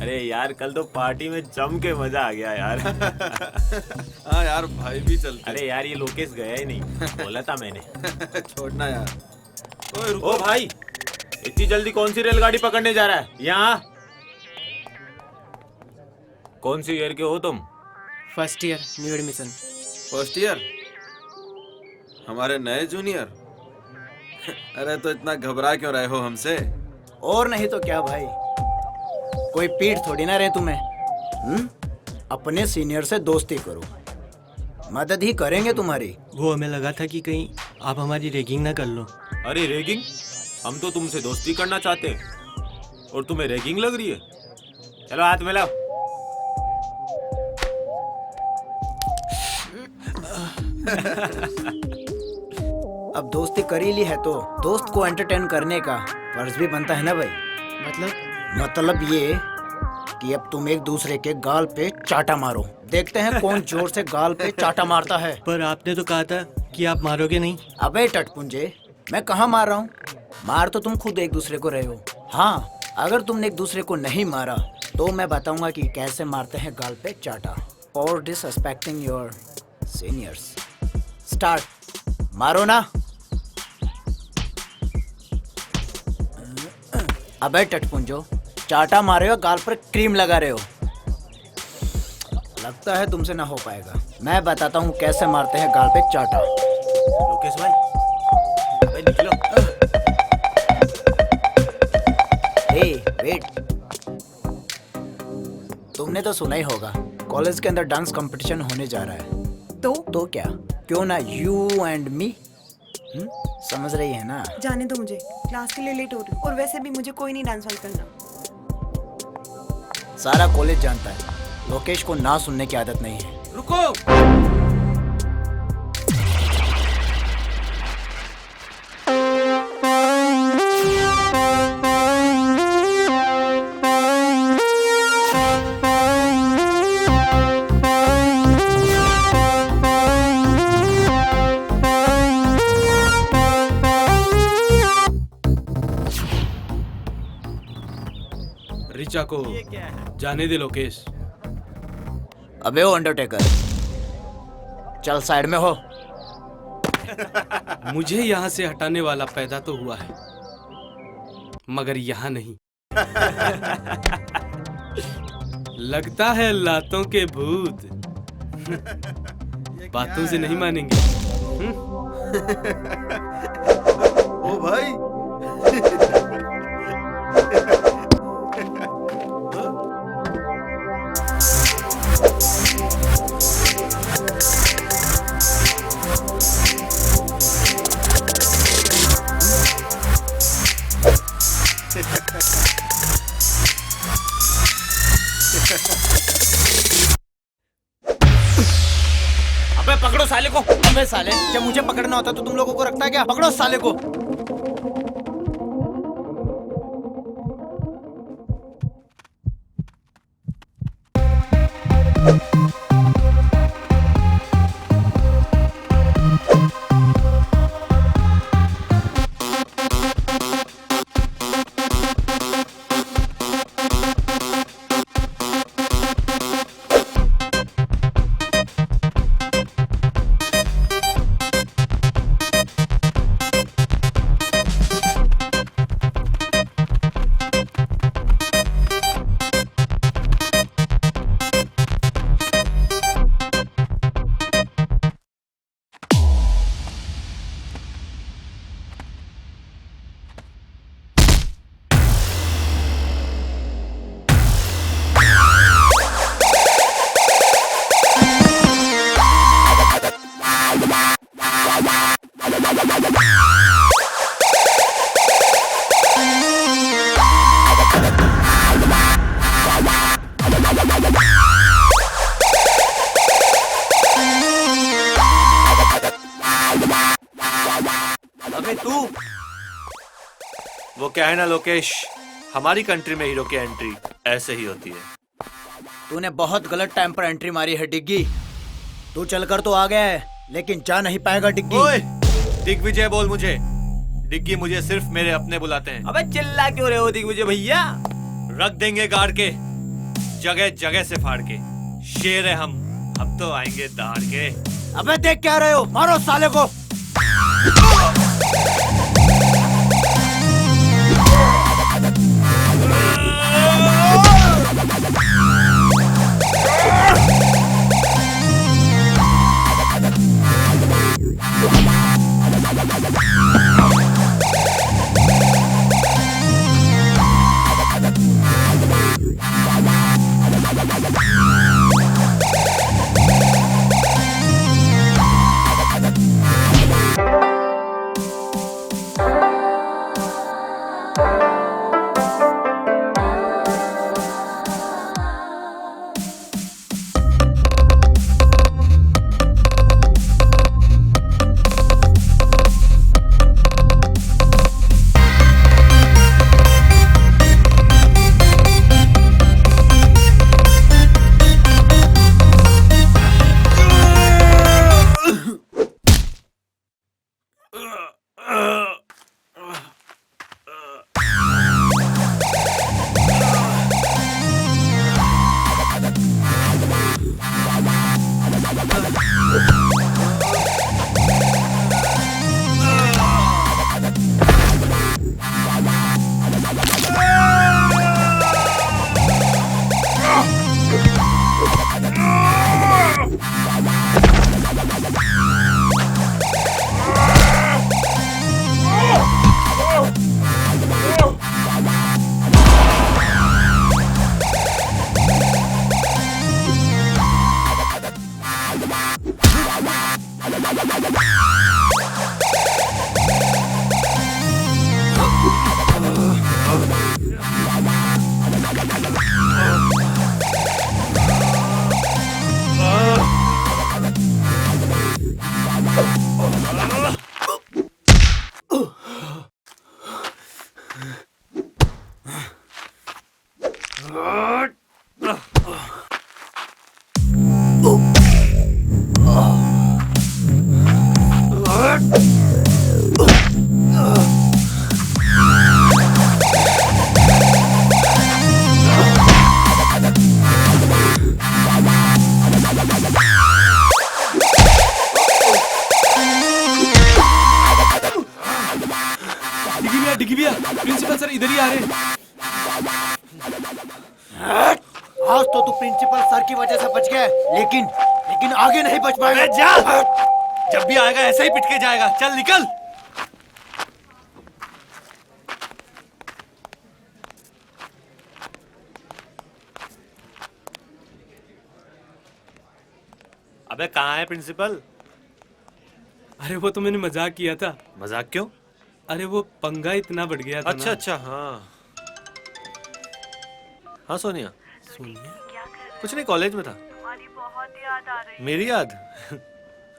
अरे यार कल तो पार्टी में जम के मजा आ गया यार। हाँ यार भाई भी चलते। अरे यार ये लोकेश गया ही नहीं, बोला था मैंने। छोड़ना यार। ओए रुको। ओ भाई इतनी जल्दी कौन सी रेलगाड़ी पकड़ने जा रहा है? यहाँ कौन सी ईयर के हो तुम? First year new admission. First year? हमारे नए जूनियर? अरे तो इतना घबरा क्यों रहे हो हमसे? और नहीं तो क्या भाई, कोई पीठ थोड़ी ना रहे तुम्हें। अपने सीनियर से दोस्ती करो, मदद ही करेंगे तुम्हारी। वो हमें लगा था कि कहीं आप हमारी रैगिंग ना कर लो। अरे रैगिंग? हम तो तुमसे दोस्ती करना चाहते हैं और तुम्हें रैगिंग लग रही है। चलो हाथ मिलाओ। अब दोस्ती कर ही ली है तो दोस्त को एंटरटेन करने का फर्ज भी बनता है ना भाई। मतलब ये कि अब तुम एक दूसरे के गाल पे चाटा मारो, देखते हैं कौन जोर से गाल पे चाटा मारता है। पर आपने तो कहा था कि आप मारोगे नहीं। अबे टटपुंजे, मैं कहाँ मार रहा हूँ? मार तो तुम खुद एक दूसरे को रहे हो। हाँ, अगर तुमने एक दूसरे को नहीं मारा तो मैं बताऊंगा कि कैसे मारते हैं गाल पे चाटा। और डिसरिस्पेक्टिंग योर सीनियर्स। स्टार्ट। मारो ना। अबे टटपुंजो, चाटा मारे हो, गाल पर क्रीम लगा रहे हो। लगता है तुमसे ना हो पाएगा। मैं बताता हूँ कैसे मारते हैं गाल पे चाटा। लोकेश भाई, भाई निकलो। हे वेट, तुमने तो सुना ही होगा कॉलेज के अंदर डांस कंपटीशन होने जा रहा है। तो क्या, क्यों ना यू एंड मी? समझ रही है ना? जाने दो मुझे, क्लास के लिए लेट हो रही हूँ और वैसे भी मुझे कोई नहीं डांस वाल करना। सारा कॉलेज जानता है लोकेश को ना सुनने की आदत नहीं है। रुको। रिचा को जाने दे लोकेश। अबे ओ अंडरटेकर, चल साइड में हो। मुझे यहाँ से हटाने वाला पैदा तो हुआ है, मगर यहाँ नहीं। लगता है लातों के भूत बातों से नहीं मानेंगे। ओ भाई। अबे पकड़ो साले को। अबे साले, जब मुझे पकड़ना होता तो तुम लोगों को रखता क्या? पकड़ो साले को। अबे तू, वो क्या है ना लोकेश, हमारी कंट्री में हीरो की एंट्री ऐसे ही होती है। तूने बहुत गलत टाइम पर एंट्री मारी है डिग्गी। तू चलकर तो आ गया है लेकिन जा नहीं पाएगा डिग्गी। ओए, दिग्विजय बोल मुझे। डिग्गी मुझे सिर्फ मेरे अपने बुलाते हैं। अबे चिल्ला क्यों रहे हो दिग्विजय भैया? रख देंगे गाड़ के, जगह जगह से फाड़ के। शेर है हम तो आएंगे दहाड़ के। अबे देख क्या रहे हो, मारो साले को। डिगी भैया, प्रिंसिपल सर इधर ही आ रहे हैं। आज तो तू प्रिंसिपल सर की वजह से बच गया, लेकिन आगे नहीं बच पाएगा। जा, जब भी आएगा ऐसे ही पिट के जाएगा। चल निकल। अबे कहाँ है प्रिंसिपल? अरे वो तो मैंने मजाक किया था। मजाक क्यों? अरे वो पंगा इतना बढ़ गया था अच्छा ना। अच्छा, हाँ हाँ सोनिया। कुछ नहीं, कॉलेज में था। तुम्हारी बहुत याद आ रही। मेरी याद?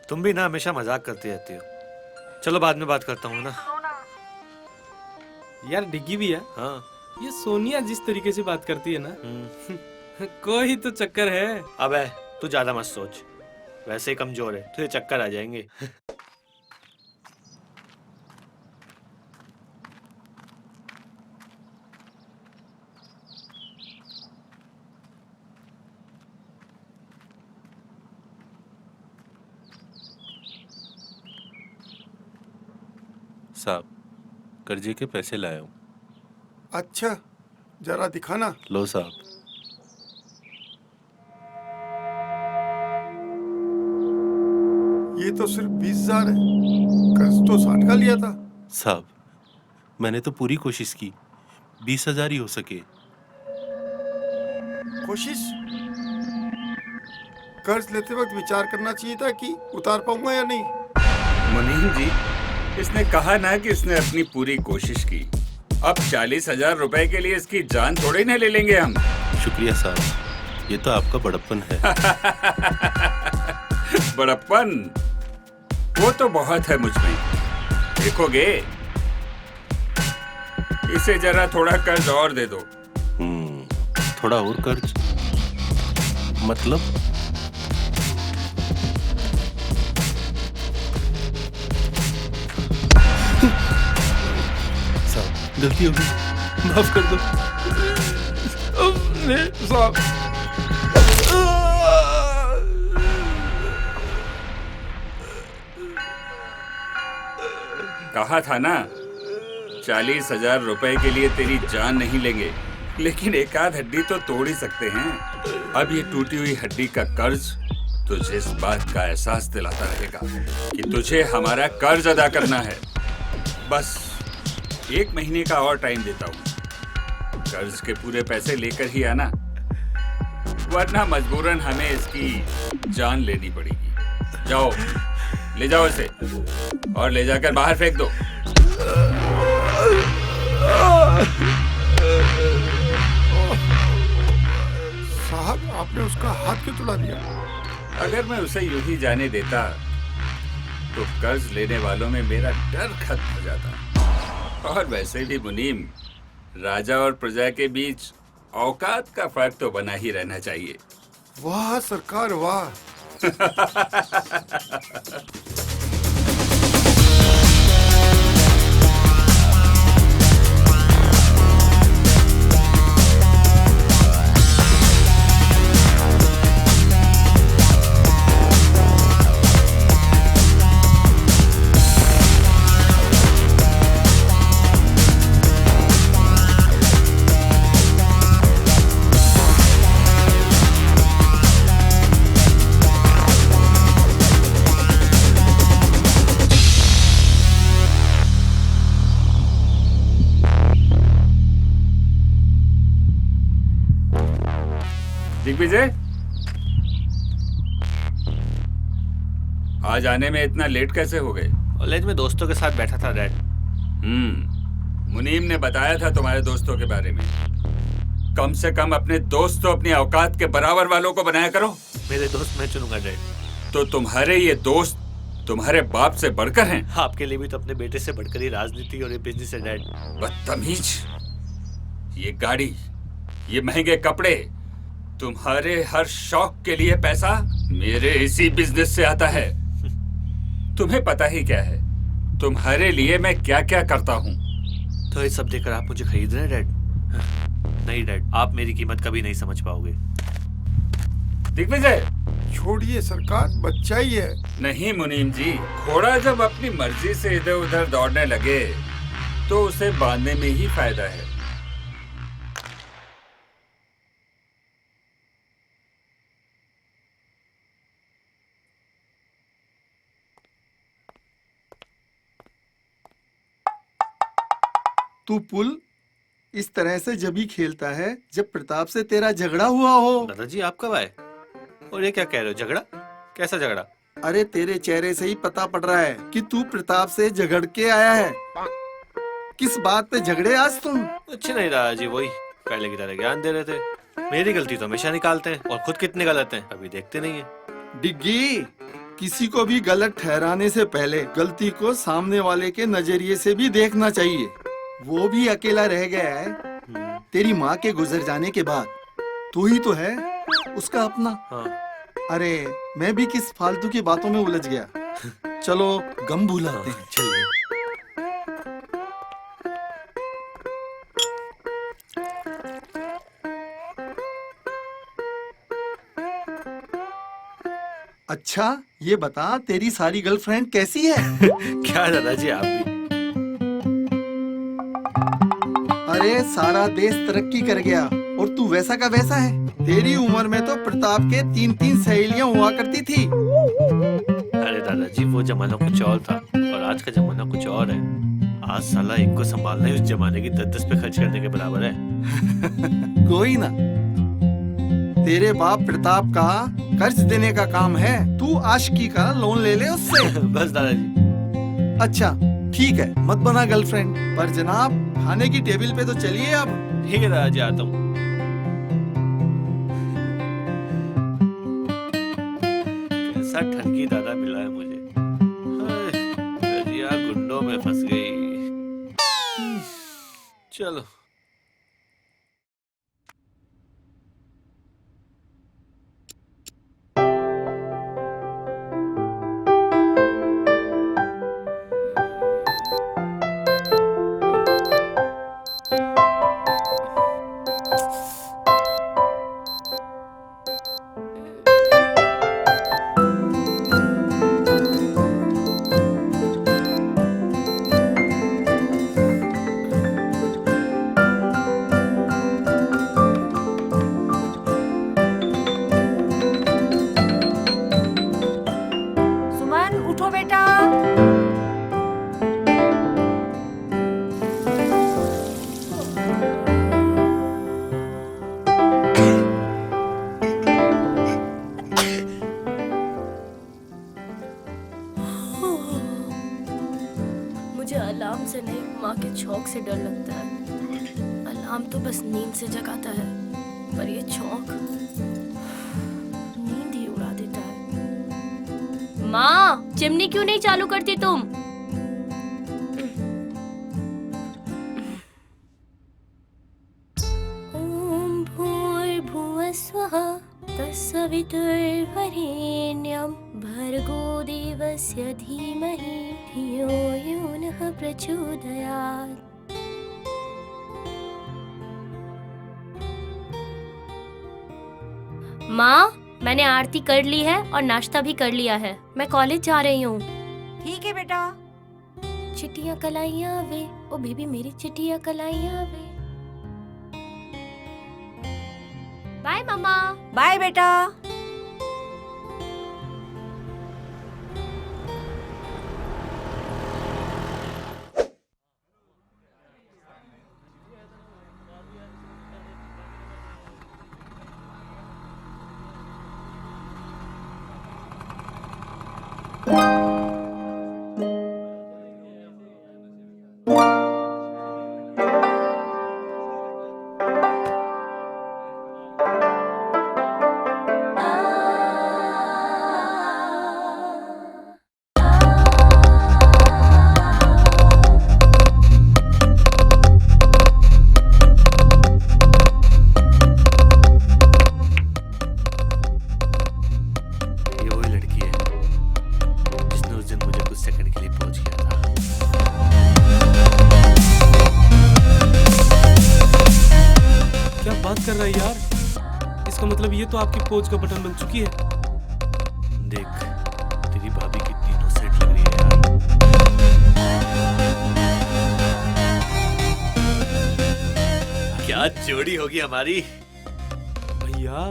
तुम भी ना हमेशा मजाक करती रहती हो। चलो बाद में बात करता हूँ ना। यार डिगी भैया, हाँ ये सोनिया जिस तरीके से बात करती है ना, कोई तो चक्कर है। अबे तू ज्यादा मत सोच, वैसे ही कमजोर है, तुझे चक्कर आ जाएंगे। साहब, कर्जे के पैसे लाया हूँ। अच्छा, जरा दिखाना। लो साहब। ये तो सिर्फ 20,000 है, कर्ज तो 60 का लिया था। साहब, मैंने तो पूरी कोशिश की, 20,000 ही हो सके। कोशिश? कर्ज लेते वक्त विचार करना चाहिए था कि उतार पाऊंगा या नहीं। मुनीम जी, इसने कहा ना कि इसने अपनी पूरी कोशिश की। अब 40,000 रुपए के लिए इसकी जान थोड़ी ना ले लेंगे हम। शुक्रिया साहब, ये तो आपका बड़प्पन है। बड़प्पन वो तो बहुत है मुझ में। देखोगे, इसे जरा थोड़ा कर्ज और दे दो। थोड़ा और कर्ज मतलब? साहब, गलती हो गई, माफ कर दो। साहब कहा था ना, 40,000 रुपए के लिए तेरी जान नहीं लेंगे, लेकिन एक आध हड्डी तो तोड़ ही सकते हैं। अब ये टूटी हुई हड्डी का कर्ज तुझे इस बात का एहसास दिलाता रहेगा कि तुझे हमारा कर्ज अदा करना है। बस 1 महीने का और टाइम देता हूँ, कर्ज के पूरे पैसे लेकर ही आना, वरना मजबूरन हमें इसकी जान लेनी पड़ेगी। जाओ, ले जाओ इसे और ले जाकर बाहर फेंक दो। साहब, आपने उसका हाथ क्यों तुड़ा दिया? अगर मैं उसे यूं ही जाने देता तो कर्ज लेने वालों में मेरा डर खत्म हो जाता। और वैसे भी मुनीम, राजा और प्रजा के बीच औकात का फर्क तो बना ही रहना चाहिए। वाह सरकार वाह। दिग्विजय, आज आने में इतना लेट कैसे हो गए? कॉलेज में दोस्तों के साथ बैठा था डैड। मुनीम ने बताया था तुम्हारे दोस्तों के बारे में। कम से कम अपने दोस्त तो अपनी औकात के बराबर वालों को बनाया करो। मेरे दोस्त मैं चुनूंगा डैड। तो तुम्हारे ये दोस्त तुम्हारे बाप से बढ़कर हैं? आपके लिए भी तो अपने बेटे से बढ़कर ही राजनीति और ये बिजनेस है डैड। बदतमीज, ये गाड़ी, ये महंगे कपड़े, तुम्हारे हर शौक के लिए पैसा मेरे इसी बिजनेस से आता है। तुम्हें पता ही क्या है तुम्हारे लिए मैं क्या क्या करता हूँ। तो ये सब देखकर आप मुझे खरीद रहे हैं डैड? नहीं डैड, आप मेरी कीमत कभी नहीं समझ पाओगे। दिग्विजय, छोड़िए सरकार, बच्चा ही है। नहीं मुनीम जी, घोड़ा जब अपनी मर्जी से इधर उधर दौड़ने लगे तो उसे बांधने में ही फायदा है। तू पुल इस तरह से जब ही खेलता है जब प्रताप से तेरा झगड़ा हुआ हो। दादाजी आप कब आए? और ये क्या कह रहे हो, झगड़ा? कैसा झगड़ा? अरे तेरे चेहरे से ही पता पड़ रहा है कि तू प्रताप से झगड़ के आया है। किस बात पे झगड़े आज तुम? कुछ नहीं दादाजी, वही पहले की तरह ज्ञान दे रहे थे। मेरी गलती तो हमेशा निकालते हैं और खुद कितने गलत हैं कभी देखते नहीं है। डिग्गी, किसी को भी गलत ठहराने से पहले गलती को सामने वाले के नजरिए से भी देखना चाहिए। वो भी अकेला रह गया है तेरी माँ के गुजर जाने के बाद। तू ही तो है उसका अपना। हाँ। अरे मैं भी किस फालतू की बातों में उलझ गया। चलो गम भुलाते हैं। चलिए। अच्छा ये बता, तेरी सारी गर्लफ्रेंड कैसी है? क्या दादाजी आप भी? अरे सारा देश तरक्की कर गया और तू वैसा का वैसा है। तेरी उम्र में तो प्रताप के 3-3 सहेलियां हुआ करती थी। अरे दादाजी वो जमाना कुछ और था और आज का जमाना कुछ और है। आज साला एक को संभालना ही उस जमाने की 10-10 पे खर्च करने के बराबर है। कोई ना, तेरे बाप प्रताप का कर्ज देने का काम है, तू आशिकी का लोन ले ले उससे। बस दादाजी। अच्छा ठीक है, मत बना गर्लफ्रेंड, पर जनाब खाने की टेबल पे तो चलिए अब। ठीक है दादाजी, आता हूँ। कैसा ठगी दादा मिला है मुझे। रजिया गुंडों में फंस गई। चलो। उठो बेटा। मुझे अलार्म से नहीं, माँ के छौंक से डर लगता है। अलार्म तो बस नींद से जगाता है, पर ये छौंक नींद ही उड़ा देता है। माँ, चिमनी क्यों नहीं चालू करती तुम? ओम भूर्भुवः स्वः तत्सवितुर्वरेण्यं भर्गो देवस्य धीमहि धियो यो नः प्रचोदयात्। माँ, मैंने आरती कर ली है और नाश्ता भी कर लिया है। मैं कॉलेज जा रही हूँ। ठीक है बेटा। चिट्टियाँ कलाइयाँ वे, ओ बेबी मेरी चिट्टियाँ कलाइयाँ वे। बाय मम्मा। बाय बेटा। ये वही लड़की है जिसने उस दिन मुझे कुछ सेकंड के लिए पहुंच किया था। क्या बात कर रहा है यार? इसका मतलब ये तो आपकी पोज का बटन बन चुकी है। देख, तेरी भाभी कितनी इनोसेंट लग रही है यार। क्या जोड़ी होगी हमारी। भैया,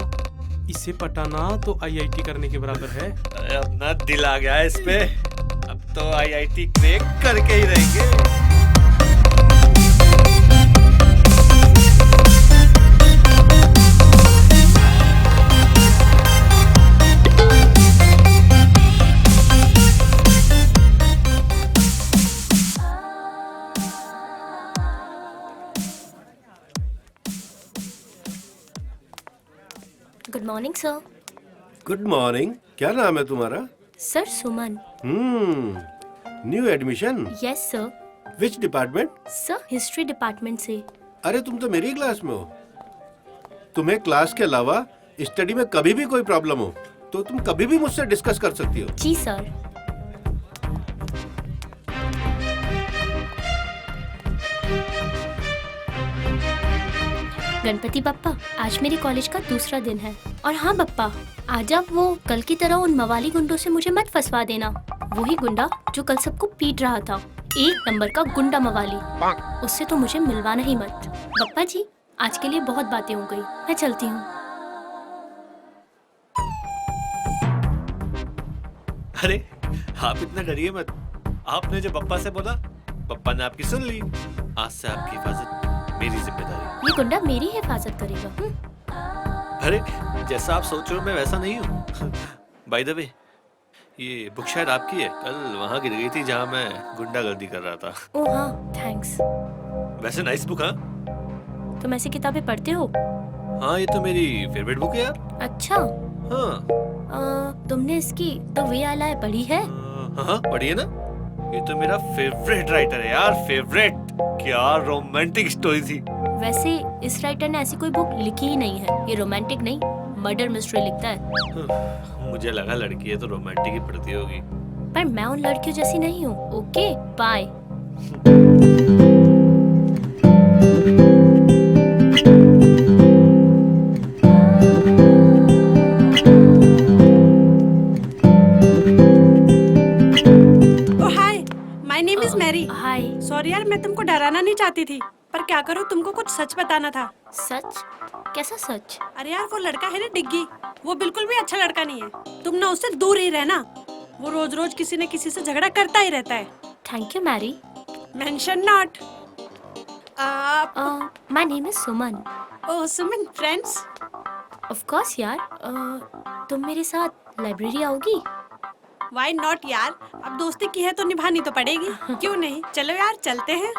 इसे पटाना तो आईआईटी करने के बराबर है। अरे अपना दिल आ गया है इस पे। अब तो आईआईटी क्रैक करके ही रहेंगे। Good morning sir. Good morning. क्या नाम है तुम्हारा? Sir Suman. New admission? Yes sir. Which department? Sir history department से। अरे तुम तो मेरी क्लास में हो। तुम्हें क्लास के अलावा स्टडी में कभी भी कोई प्रॉब्लम हो तो तुम कभी भी मुझसे डिस्कस कर सकती हो। जी सर। गणपति बप्पा, आज मेरे कॉलेज का दूसरा दिन है। और हाँ बप्पा, आज आप वो कल की तरह उन मवाली गुंडों से मुझे मत फंसवा देना। वही गुंडा जो कल सबको पीट रहा था, एक नंबर का गुंडा मवाली। उससे तो मुझे मिलवाना ही मत। बप्पा जी, आज के लिए बहुत बातें हो गई, मैं चलती हूँ। अरे आप इतना डरिए मत। आपने जो पप्पा से बोला, पप्पा ने आपकी सुन ली। आज से आपकी हिफाजत मेरी जिम्मेदारी। ये गुंडा मेरी हिफाजत करेगा। अरे जैसा आप सोच रहे हो मैं वैसा नहीं हूँ। बाय द वे, ये बुक शायद आपकी है। कल वहाँ गिर गई थी जहाँ मैं गुंडागर्दी कर रहा था। ओह हाँ, थैंक्स। वैसे नाइस बुक। हाँ, तुम ऐसी किताबें पढ़ते हो? हाँ ये तो मेरी फेवरेट बुक है यार। अच्छा। हाँ। तुमने इसकी द वे आई लाई पढ़ी है? हाँ पढ़ी है ना। ये तो मेरा फेवरेट राइटर है यार, फेवरेट। क्या रोमांटिक स्टोरी थी। वैसे इस राइटर ने ऐसी कोई बुक लिखी ही नहीं है। ये रोमांटिक नहीं, मर्डर मिस्ट्री लिखता है। मुझे लगा लड़की है तो रोमांटिक ही पढ़ती होगी। पर मैं उन लड़कियों जैसी नहीं हूँ। Okay bye. My name is Mary. Hi. Sorry यार, मैं तुमको डराना नहीं चाहती थी, पर क्या करूँ, तुमको कुछ सच बताना था। सच? कैसा सच? अरे यार, वो लड़का है ना डिग्गी, वो बिल्कुल भी अच्छा लड़का नहीं है। तुम ना उससे दूर ही रहना। वो रोज रोज किसी न किसी से झगड़ा करता ही रहता है। Thank you Mary. Mention not. My name is Suman. Oh Suman, friends? Of course यार। तुम मेरे साथ लाइब्रेरी आओगी? व्हाई नॉट यार, अब दोस्ती की है तो निभानी तो पड़ेगी। क्यों नहीं, चलो यार चलते हैं।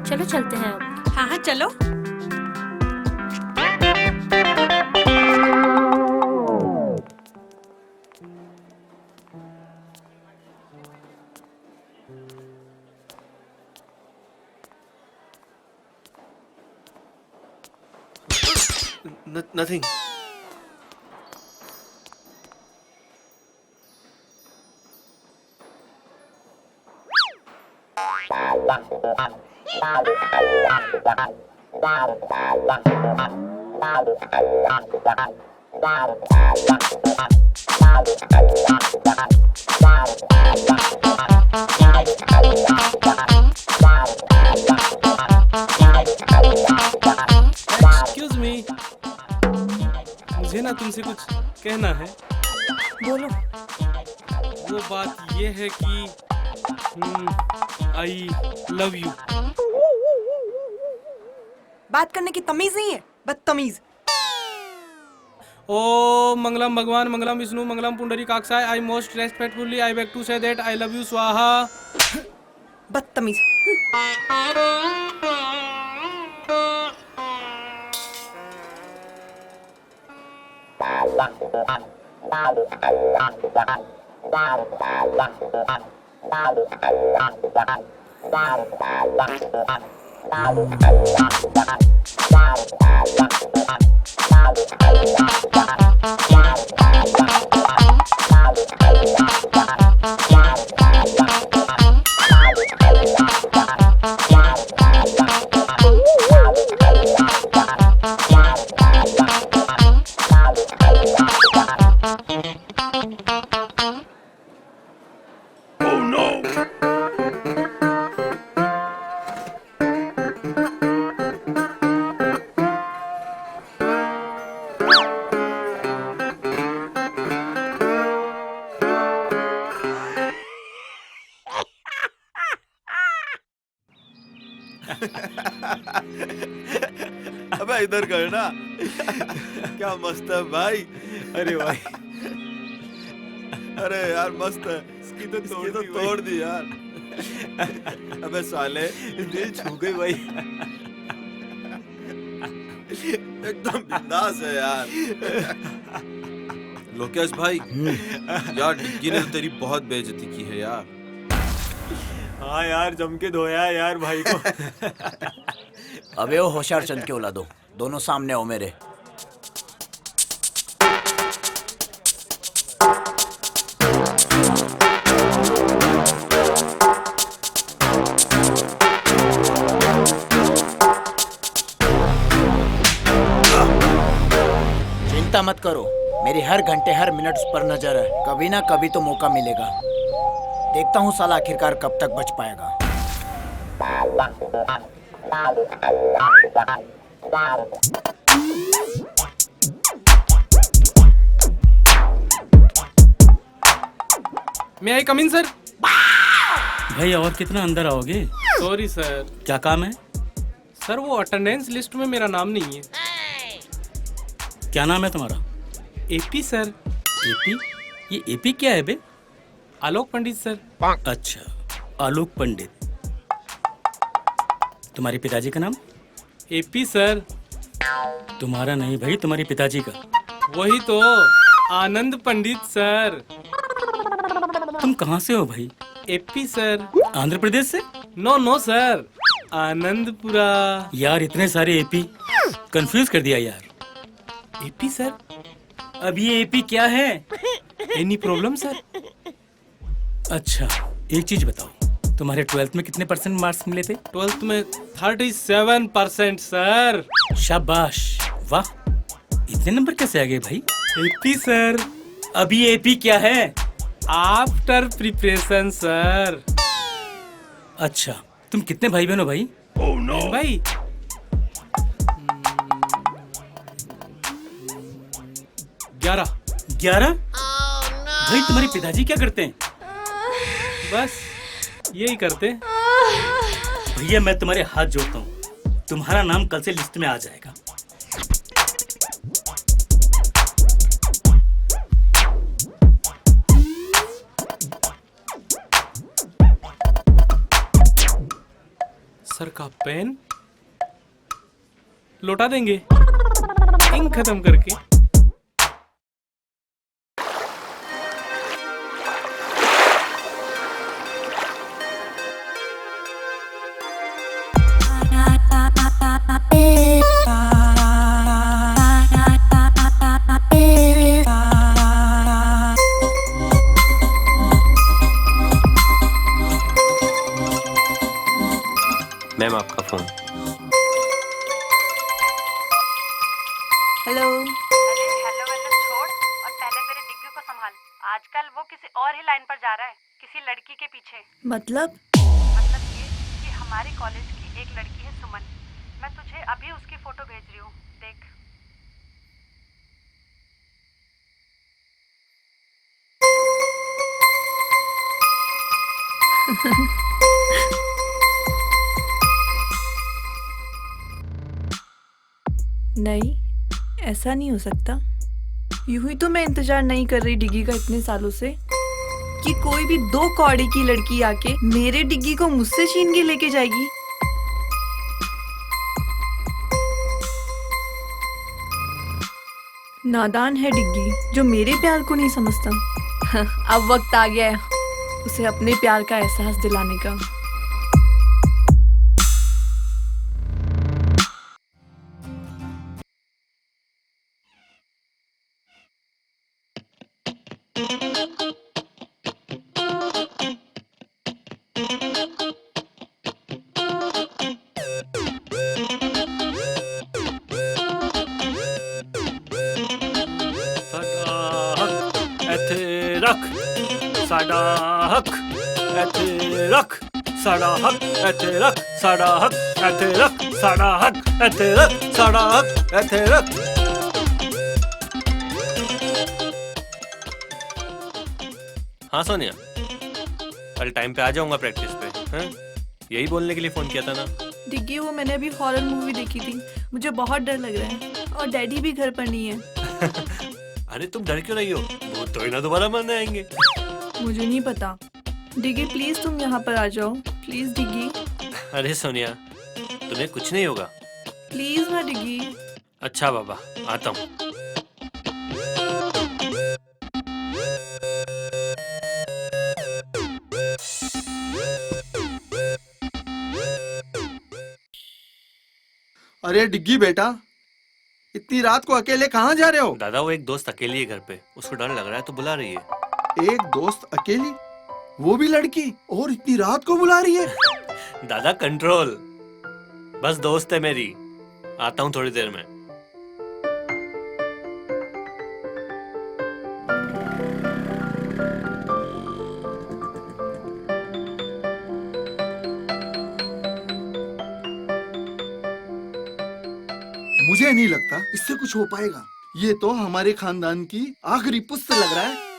चलो चलते हैं अब। हाँ हाँ चलो। नथिंग। एक्सक्यूज मी, मुझे ना तुमसे कुछ कहना है। बोलो। वो बात ये है कि आई लव यू। बात करने की तमीज नहीं है, बदतमीज। ओ मंगलम भगवान, मंगलम विष्णु, मंगलम पुंडरी काक्षाय। I most respectfully I beg to say that I love you स्वाहा। बदतमीज। अबे इधर कर ना। क्या मस्त है भाई। अरे भाई, अरे यार मस्त है। इसकी तो तोड़ दी यार। अबे साले, दिल छू गई भाई। एकदम बिंदास है यार। लोकेश भाई, यार डिग्गी ने तो तेरी बहुत बेइज्जती की है यार। हाँ यार, जम के धोया है यार भाई को। अबे वो होशियार चंद के औलादो, दोनों सामने हो मेरे। चिंता मत करो, मेरी हर घंटे हर मिनट उस पर नजर है। कभी ना कभी तो मौका मिलेगा। देखता हूँ साला आखिरकार कब तक बच पाएगा। मैं आई कम इन सर? भाई और कितना अंदर आओगे? Sorry sir. क्या काम है? सर वो अटेंडेंस लिस्ट में मेरा नाम नहीं है। क्या नाम है तुम्हारा? AP sir. एपी? ये एपी क्या है बे? आलोक पंडित सर। अच्छा, आलोक पंडित। तुम्हारे पिताजी का नाम? एपी सर, तुम्हारा नहीं भाई, तुम्हारे पिताजी का। वही तो, आनंद पंडित सर। तुम कहाँ से हो भाई? AP sir. आंध्र प्रदेश से? No no sir, Anandpura. यार इतने सारे एपी, कंफ्यूज कर दिया यार। AP sir? अब ये एपी क्या है? Any problem sir? अच्छा, एक चीज बताओ, तुम्हारे 12th में कितने % मार्क्स मिले थे? 12th में 37% सर। शाबाश, वाह, इतने नंबर कैसे आ गए भाई? AP sir. अब ये एपी क्या है? After preparation sir. अच्छा, तुम कितने भाई बहन हो भाई? भाई 11। 11? भाई तुम्हारे पिताजी क्या करते हैं? बस यही करते। भैया मैं तुम्हारे हाथ जोड़ता हूँ, तुम्हारा नाम कल से लिस्ट में आ जाएगा। सर का पेन लौटा देंगे इंक खत्म करके। मैम आपका फोन। हेलो। अरे हेलो वेलो छोड़ और पहले मेरे डिग्गी को संभाल। आजकल वो किसी और ही लाइन पर जा रहा है, किसी लड़की के पीछे। मतलब ये कि हमारे कॉलेज की एक लड़की है सुमन। मैं तुझे अभी उसकी फोटो भेज रही हूँ, देख। नहीं, ऐसा नहीं हो सकता। यूं ही तो मैं इंतजार नहीं कर रही डिग्गी का इतने सालों से कि कोई भी 2 कौड़ी की लड़की आके मेरे डिग्गी को मुझसे छीन के लेके जाएगी। नादान है डिग्गी जो मेरे प्यार को नहीं समझता। अब वक्त आ गया है उसे अपने प्यार का एहसास दिलाने का। रख साडा हक एथे रख साडा हक एथे रख साडा हक एथे रख साडा हक एथे रख साडा हक एथे रख। हाँ सोनिया, कल टाइम पे आ जाऊंगा प्रैक्टिस पे। हैं? यही बोलने के लिए फोन किया था ना। डिग्गी वो मैंने अभी हॉरर मूवी देखी थी, मुझे बहुत डर लग रहा है और डैडी भी घर पर नहीं है। अरे तुम डर क्यों रही हो, वो तो ही ना दोबारा मरने आएंगे। मुझे नहीं पता। डिग्गी प्लीज तुम यहाँ पर आ जाओ, प्लीज डिग्गी। अरे सोनिया, तुम्हें कुछ नहीं होगा। प्लीज ना डिग्गी। अच्छा बाबा, आता हूँ। अरे डिग्गी बेटा, इतनी रात को अकेले कहाँ जा रहे हो? दादा वो एक दोस्त अकेली है घर पे, उसको डर लग रहा है तो बुला रही है। एक दोस्त अकेली, वो भी लड़की, और इतनी रात को बुला रही है? दादा कंट्रोल, बस दोस्त है मेरी, आता हूँ थोड़ी देर में। मुझे नहीं लगता इससे कुछ हो पाएगा। ये तो हमारे खानदान की आखिरी पुस्त लग रहा है।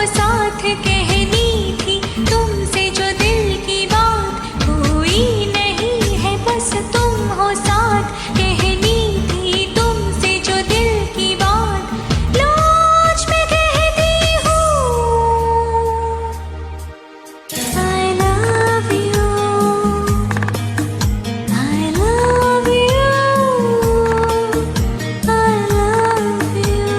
साथ कहनी थी तुमसे जो दिल की बात, कोई नहीं है बस तुम हो साथ कहनी थी तुमसे जो दिल की बात, लो आज मैं कहती हूँ I love you, I love you, I love you।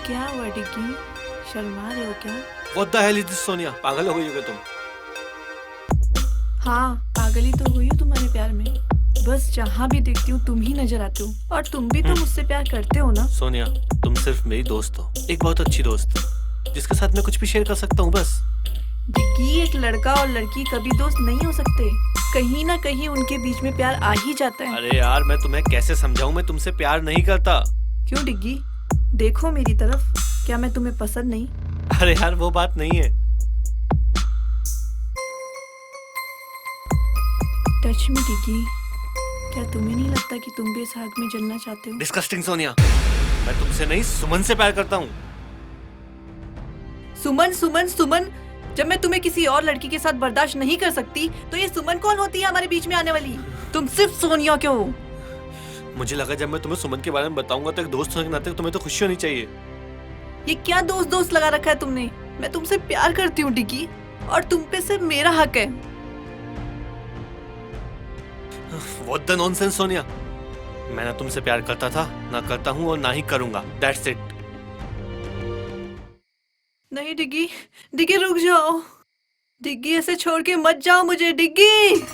क्या हुआ डिग्गी, शर्मा रहे हो क्या? What the hell is this, Sonia? पागल हो गई हो क्या तुम? हाँ, पागली तो हुई हूँ तुम्हारे प्यार में। बस जहाँ भी देखती हूँ तुम ही नजर आते हो, और तुम भी तो मुझसे प्यार करते हो ना? सोनिया, तुम सिर्फ मेरी दोस्त हो, एक बहुत अच्छी दोस्त, जिसके साथ मैं कुछ भी शेयर कर सकता हूँ बस। डिग्गी, एक लड़का और लड़की कभी दोस्त नहीं हो सकते, कहीं ना कहीं उनके बीच में प्यार आ ही जाता है। अरे यार, मैं तुम्हें कैसे समझाऊं, मैं तुमसे प्यार नहीं करता। क्यों डिग्गी, देखो मेरी तरफ, क्या मैं तुम्हें पसंद नहीं? अरे यार, वो बात नहीं है। टच मी डिग्गी, क्या तुम्हें नहीं लगता कि तुम भी इस आग में जलना चाहते हो? डिस्कस्टिंग सोनिया, मैं तुमसे नहीं, सुमन से प्यार करता हूँ। सुमन सुमन सुमन, जब मैं तुम्हें किसी और लड़की के साथ बर्दाश्त नहीं कर सकती, तो ये सुमन कौन होती है हमारे बीच में आने वाली? तुम सिर्फ सोनिया क्यों हो? मुझे लगा जब मैं तुम्हें सुमन के बारे में बताऊंगा तो एक दोस्त होने के नाते तुम्हें तो खुशी होनी चाहिए। ये क्या दोस्त दोस्त लगा रखा है तुमने? मैं तुमसे प्यार करती हूँ डिग्गी, और तुम पे सिर्फ मेरा हक है। What the nonsense, Sonia. मैं ना तुमसे प्यार करता था, ना करता हूँ और ना ही करूंगा। That's it। नहीं डिग्गी, डिग्गी रुक जाओ, डिग्गी ऐसे छोड़ के मत जाओ मुझे डिग्गी।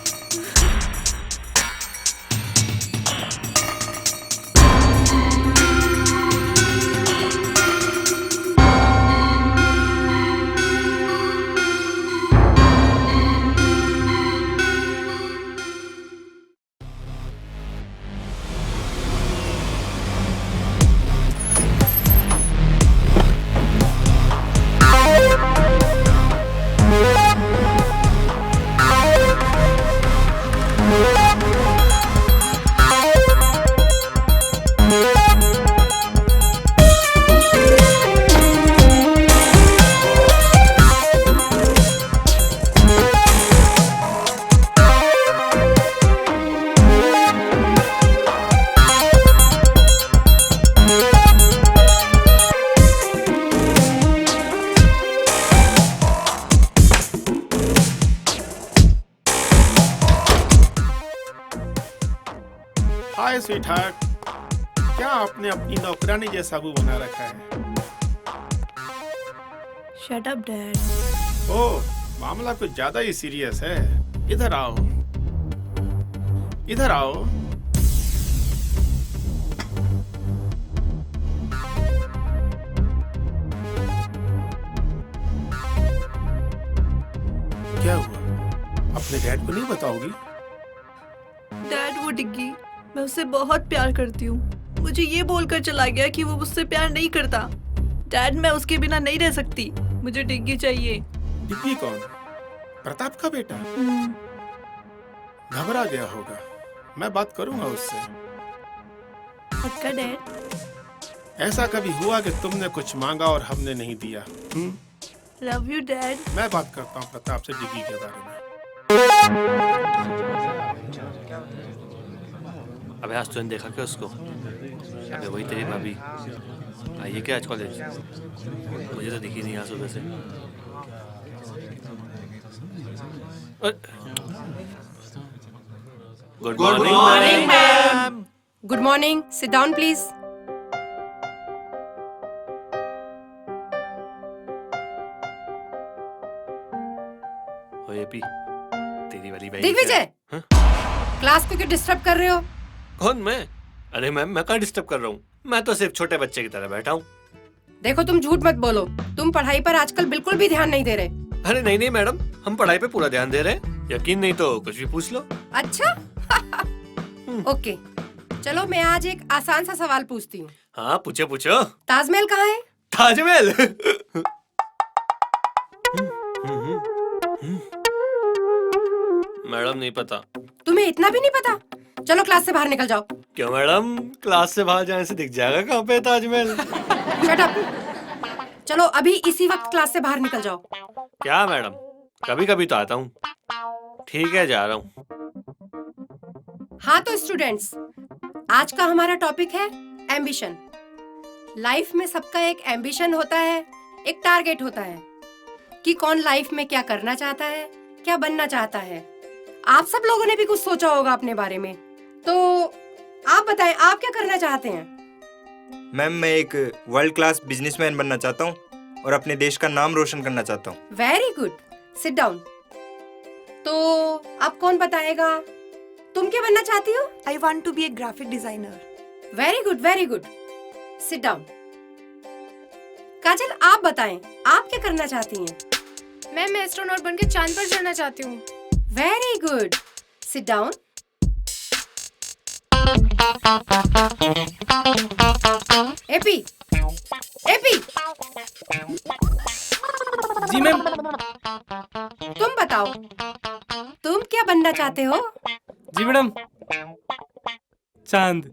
हाय स्वीटहार्ट, क्या आपने अपनी नौकरानी जैसा मुंह बना रखा है? Shut up dad. ओह, मामला कुछ ज्यादा ही सीरियस है। इधर आओ, इधर आओ। क्या हुआ? अपने डैड को नहीं बताओगी? डैड, वो डिग्गी, मैं उससे बहुत प्यार करती हूँ। मुझे ये बोलकर चला गया कि वो मुझसे प्यार नहीं करता। डैड, मैं उसके बिना नहीं रह सकती, मुझे डिग्गी चाहिए। डिग्गी कौन? प्रताप का बेटा? घबरा गया होगा, मैं बात करूंगा उससे। पक्का डैड? ऐसा कभी हुआ कि तुमने कुछ मांगा और हमने नहीं दिया? Love you dad. मैं बात करता हूँ प्रताप से डिग्गी के बारे में। अबे आज तूने देखा क्या उसको? अबे वही तेरी भाभी आई है क्या आज कॉलेज? मुझे तो दिखी नहीं आज सुबह से। Good morning ma'am. Good morning, sit down please. AP, तेरी वाली भाई। दिग्विजय, क्लास को क्यों डिस्टर्ब कर रहे हो? कौन, मैं? अरे मैम, मैं कहाँ डिस्टर्ब कर रहा हूँ? मैं तो सिर्फ छोटे बच्चे की तरह बैठा हूँ। देखो, तुम झूठ मत बोलो, तुम पढ़ाई पर आजकल बिल्कुल भी ध्यान नहीं दे रहे। अरे नहीं नहीं मैडम, हम पढ़ाई पे पूरा ध्यान दे रहे हैं। यकीन नहीं तो कुछ भी पूछ लो। अच्छा ओके, चलो मैं आज एक आसान सा सवाल पूछती हूँ। हाँ पूछो पूछो। ताजमहल कहाँ है? ताजमहल? मैडम नहीं पता। तुम्हें इतना भी नहीं पता? चलो क्लास से बाहर निकल जाओ, क्यों मैडम, क्लास से बाहर जाने से दिख जाएगा कहाँ पे ताजमहल? Shut up. चलो अभी इसी वक्त क्लास से बाहर निकल जाओ। क्या मैडम, कभी कभी तो आता हूँ। ठीक है, जा रहा हूँ। हाँ तो स्टूडेंट्स, आज का हमारा टॉपिक है एम्बिशन। लाइफ में सबका एक एम्बिशन होता है, एक टारगेट होता है कि कौन लाइफ में क्या करना चाहता है, क्या बनना चाहता है। आप सब लोगों ने भी कुछ सोचा होगा अपने बारे में, तो आप बताएं आप क्या करना चाहते हैं? मैम, मैं एक वर्ल्ड क्लास बिजनेसमैन बनना चाहता हूँ और अपने देश का नाम रोशन करना चाहता हूँ। Very good, sit down. तो अब कौन बताएगा, तुम क्या बनना चाहती हो? I want to be a graphic designer. Very good, very good, sit down. Kajal, आप बताएं आप क्या करना चाहती हैं? मैं एस्ट्रोनॉट बनके चांद पर जाना चाहती हूँ। Very good, sit down. एपी, एपी। जी मैम। तुम बताओ तुम क्या बनना चाहते हो? जी मैडम, चांद।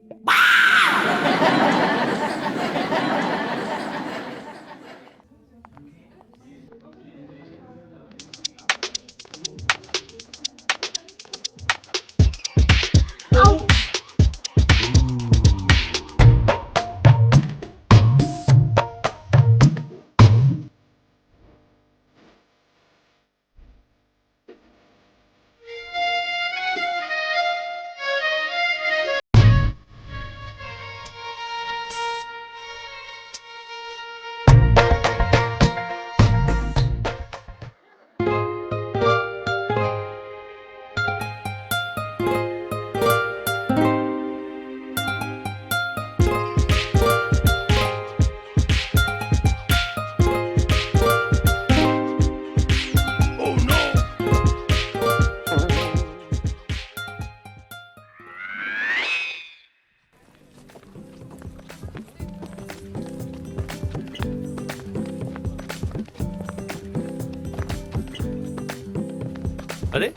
अरे,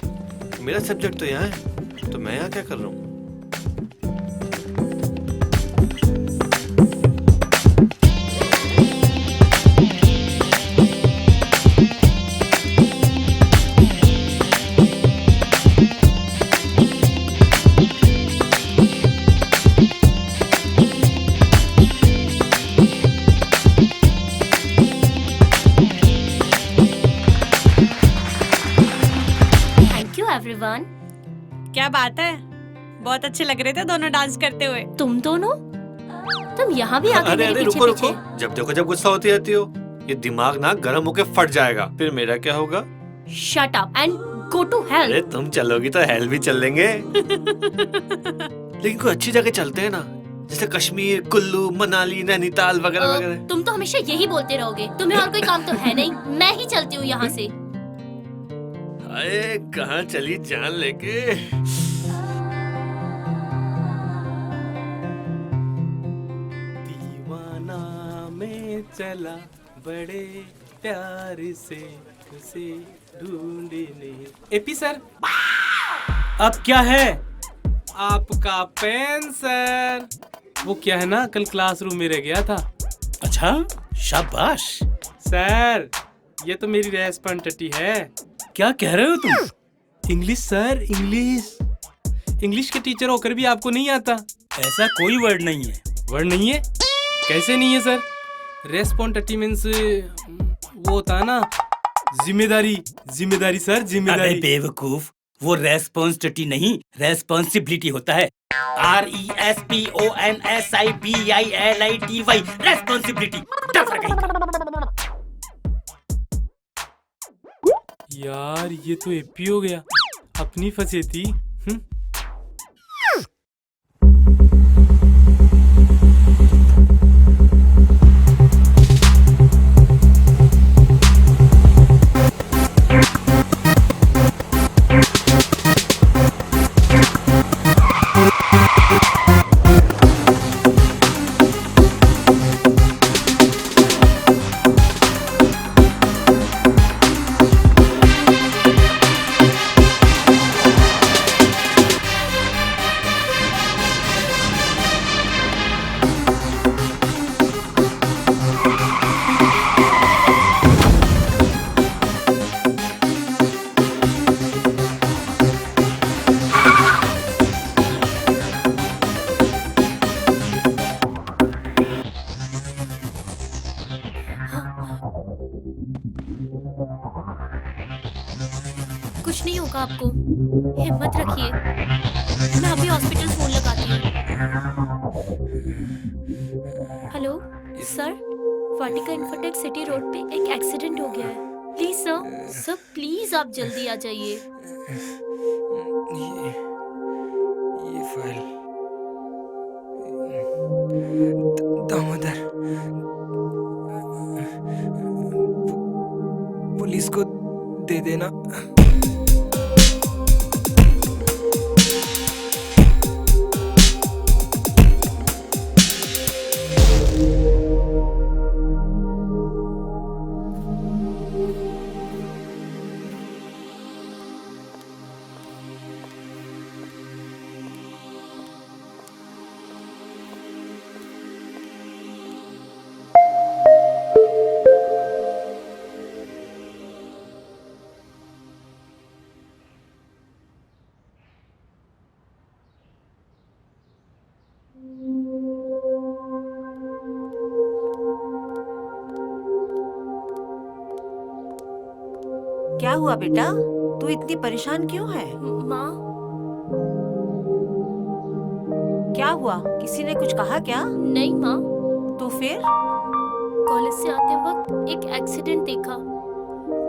मेरा सब्जेक्ट तो यहाँ है, तो मैं यहाँ क्या कर रहा हूँ? एवरीवन। क्या बात है, बहुत अच्छे लग रहे थे दोनों डांस करते हुए। तुम दोनों, तुम यहाँ भी आके अरे मेरे अरे, पीछे रुको पीछे। रुको, जब देखो जब गुस्सा होती रहती हो, ये दिमाग ना गर्म होके फट जाएगा, फिर मेरा क्या होगा? Shut up and go to hell. अरे तुम चलोगी तो हेल भी चल लेंगे। लेकिन कोई अच्छी जगह चलते हैं ना, जैसे कश्मीर, कुल्लू, मनाली, नैनीताल वगैरह वगैरह। तुम तो हमेशा यही बोलते रहोगे, तुम्हें और कोई काम तो है नहीं। मैं ही चलती हूँ यहाँ से। अरे कहाँ चली जान लेके? दीवाना में चला बड़े प्यार से उसे ढूंढने। एपी सर, अब क्या है? आपका पेन सर। वो क्या है ना, कल क्लासरूम में रह गया था। अच्छा, शाबाश सर। ये तो मेरी रेस्पॉन्सिबिलिटी है। क्या कह रहे हो तुम? English sir, English. इंग्लिश के टीचर होकर भी आपको नहीं आता? ऐसा कोई वर्ड नहीं है। वर्ड नहीं है? कैसे नहीं है सर? रेस्पॉन्सिबिलिटी मींस वो होता है ना, जिम्मेदारी। जिम्मेदारी सर, जिम्मेदारी। अरे बेवकूफ, वो रेस्पॉन्सिबिलिटी नहीं, रेस्पॉन्सिबिलिटी होता है। RESPONSIBILITY, responsibility. यार ये तो एपी हो गया, अपनी फंसे थी। नहीं होगा आपको। हिम्मत रखिए, मैं अभी हॉस्पिटल फोन लगाती हूँ। हेलो सर, वाटिका इन्फोटेक सिटी रोड पे एक एक्सीडेंट हो गया है। प्लीज सर प्लीज आप जल्दी आ जाइए। ये फाइल दामोदर, पुलिस को दे देना। क्या हुआ बेटा, तू इतनी परेशान क्यों है? माँ, क्या हुआ? किसी ने कुछ कहा क्या? नहीं माँ। तो फिर? कॉलेज से आते वक्त एक एक्सीडेंट देखा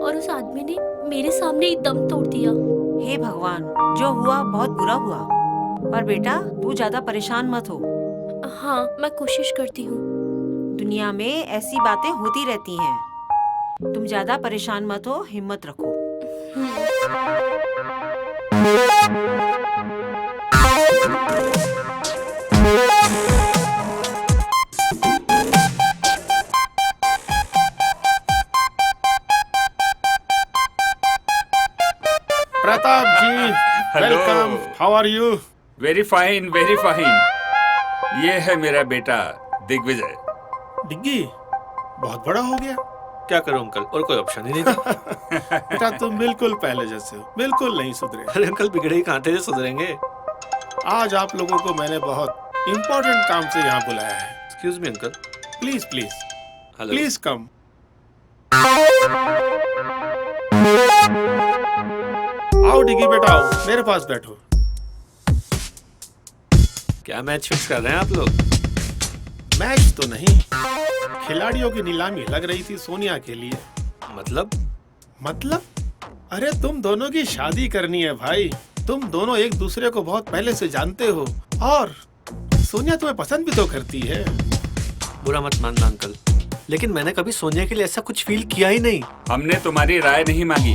और उस आदमी ने मेरे सामने ही दम तोड़ दिया। हे भगवान, जो हुआ बहुत बुरा हुआ, पर बेटा तू ज्यादा परेशान मत हो। हाँ, मैं कोशिश करती हूँ। दुनिया में ऐसी बातें होती रहती हैं। तुम ज्यादा परेशान मत हो, हिम्मत रखो। Pratap ji, welcome. How are you? Very fine, very fine. ये है मेरा बेटा दिग्विजय। डिग्गी बहुत बड़ा हो गया। क्या करूं अंकल, और कोई ऑप्शन ही नहीं था। बेटा तुम बिल्कुल पहले जैसे हो, बिल्कुल नहीं सुधरे। अरे अंकल, बिगड़े ही कहाँ थे जो सुधरेंगे। आज आप लोगों को मैंने बहुत इम्पोर्टेंट काम से यहाँ बुलाया है। Excuse me uncle. Please please hello. Please come. आओ डिग्गी बेटा, आओ मेरे पास बैठो। क्या मैच फिक्स कर रहे हैं आप लोग? मैच तो नहीं, खिलाड़ियों की नीलामी लग रही थी सोनिया के लिए। मतलब? अरे तुम दोनों की शादी करनी है भाई। तुम दोनों एक दूसरे को बहुत पहले से जानते हो और सोनिया तुम्हें पसंद भी तो करती है। बुरा मत मानना अंकल, लेकिन मैंने कभी सोनिया के लिए ऐसा कुछ फील किया ही नहीं। हमने तुम्हारी राय नहीं मांगी,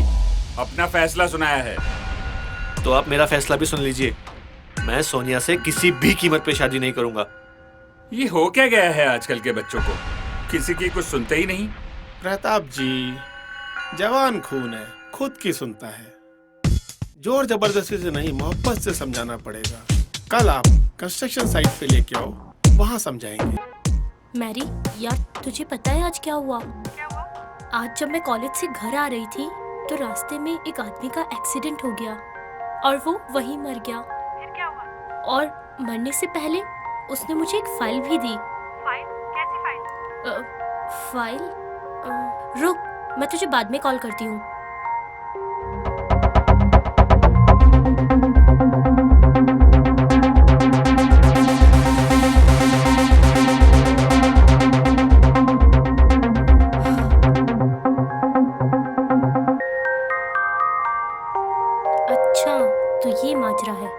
अपना फैसला सुनाया है। तो आप मेरा फैसला भी सुन लीजिए। मैं सोनिया से किसी भी कीमत पे शादी नहीं करूंगा। ये हो क्या गया है आजकल के बच्चों को, किसी की कुछ सुनते ही नहीं। प्रताप जी, जवान खून है, खुद की सुनता है। जोर जबरदस्ती से नहीं, मोहब्बत से समझाना पड़ेगा। कल आप कंस्ट्रक्शन साइट पे लेके आओ, वहाँ समझाएंगे। मैरी, यार तुझे पता है आज क्या हुआ? आज जब मैं कॉलेज से घर आ रही थी तो रास्ते में एक आदमी का एक्सीडेंट हो गया और वो वहीं मर गया। फिर क्या हुआ? और मरने से पहले उसने मुझे एक फाइल भी दी। फाइल? कैसी फाइल? फाइल? रुक, मैं तुझे बाद में कॉल करती हूँ। अच्छा, तो ये माजरा है।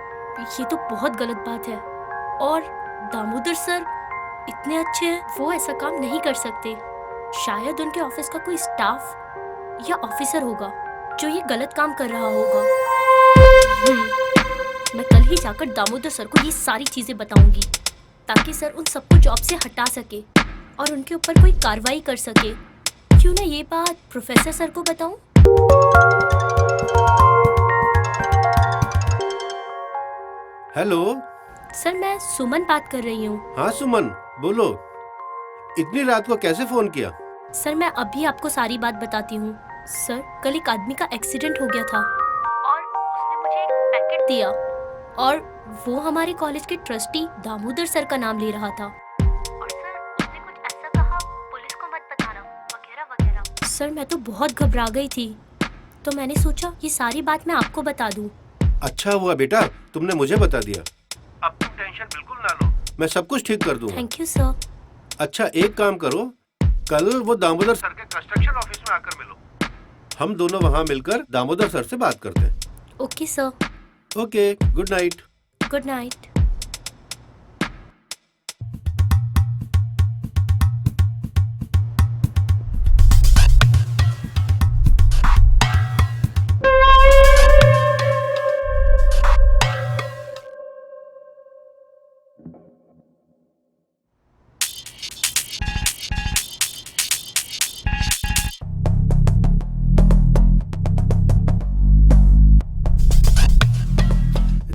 ये तो बहुत गलत बात है। और दामोदर सर इतने अच्छे हैं, वो ऐसा काम नहीं कर सकते। शायद उनके ऑफिस का कोई स्टाफ या ऑफिसर होगा जो ये गलत काम कर रहा होगा। मैं कल ही जाकर दामोदर सर को ये सारी चीजें बताऊंगी ताकि सर उन सबको जॉब से हटा सके और उनके ऊपर कोई कार्रवाई कर सके। क्यों ना ये बात प्रोफेसर सर को बताऊं? हेलो सर, मैं सुमन बात कर रही हूँ। हाँ सुमन, बोलो। इतनी रात को कैसे फोन किया? सर, मैं अभी आपको सारी बात बताती हूँ। सर, कल एक आदमी का एक्सीडेंट हो गया था और उसने मुझे एक पैकेट दिया और वो हमारे कॉलेज के ट्रस्टी दामोदर सर का नाम ले रहा था। और सर, उसने कुछ ऐसा कहा, पुलिस को मत बताना वगैरह वगैरह। सर, मैं तो बहुत घबरा गई थी। तो मैंने सोचा ये सारी बात मैं आपको बता दूं। अच्छा हुआ बेटा तुमने मुझे बता दिया। अब तुम टेंशन बिल्कुल ना लो, मैं सब कुछ ठीक कर दूंगा। Thank you sir. अच्छा एक काम करो, कल वो दामोदर सर के कंस्ट्रक्शन ऑफिस में आकर मिलो। हम दोनों वहाँ मिलकर दामोदर सर से बात करते हैं। Okay sir. Okay, good night. Good night.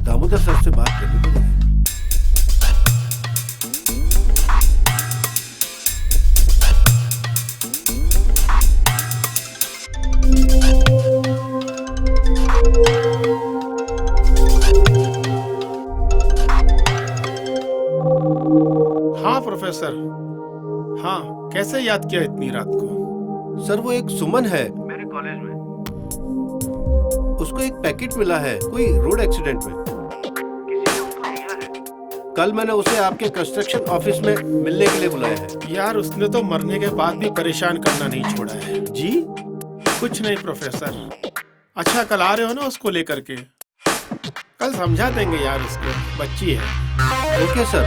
Damodar sir से बात करनी पड़ेगी। हाँ प्रोफेसर, हाँ कैसे याद किया इतनी रात को? सर वो एक सुमन है, मेरे कॉलेज में। उसको एक पैकेट मिला है कोई रोड एक्सीडेंट में। कल मैंने उसे आपके कंस्ट्रक्शन ऑफिस में मिलने के लिए बुलाया है। यार उसने तो मरने के बाद भी परेशान करना नहीं छोड़ा है। जी कुछ नहीं प्रोफेसर। अच्छा कल आ रहे हो ना उसको लेकर के? कल समझा देंगे यार उसको, बच्ची है। Okay sir.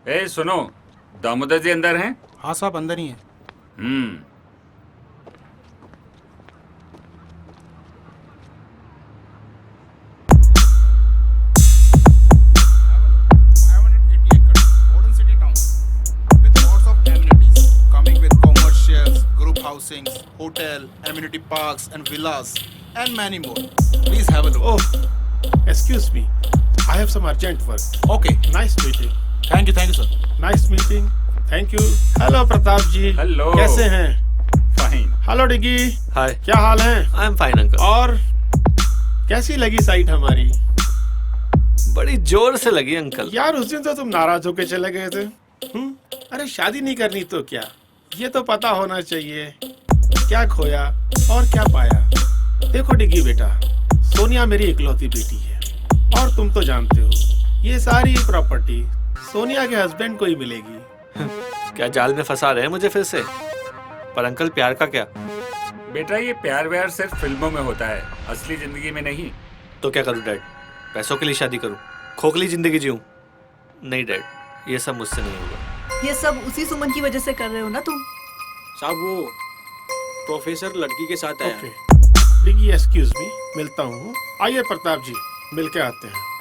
ए सुनो, दामोदर जी अंदर हैं? हाँ साहब अंदर ही हैं। Housing, hotel, amenity parks and villas and many more. Please have a look. Oh, excuse me. I have some urgent work. Okay. Nice meeting. Thank you sir. Nice meeting. Thank you. Hello Pratap ji. Hello. कैसे हैं? Fine. Hello डिगी। हाय। क्या हाल है? I am fine uncle. और कैसी लगी site हमारी? बड़ी जोर से लगी अंकल। यार उस दिन तो तुम नाराज होके चले गए थे। अरे शादी नहीं करनी तो क्या, ये तो पता होना चाहिए क्या खोया और क्या पाया। देखो डिग्गी बेटा, सोनिया मेरी इकलौती बेटी है और तुम तो जानते हो ये सारी प्रॉपर्टी सोनिया के हस्बैंड को ही मिलेगी। क्या जाल में फंसा रहे हैं मुझे फिर से? पर अंकल प्यार का क्या? बेटा ये प्यार व्यार सिर्फ फिल्मों में होता है, असली जिंदगी में नहीं। तो क्या करूं डैड? पैसों के लिए शादी करूं? खोखली जिंदगी जीऊं? नहीं डैड, ये सब मुझसे नहीं होगा। ये सब उसी सुमन की वजह से कर रहे हो ना तुम? साहब वो प्रोफेसर लड़की के साथ आया है। डिग्गी एक्सक्यूज मी, मिलता हूँ। आइए प्रताप जी, मिलके आते हैं।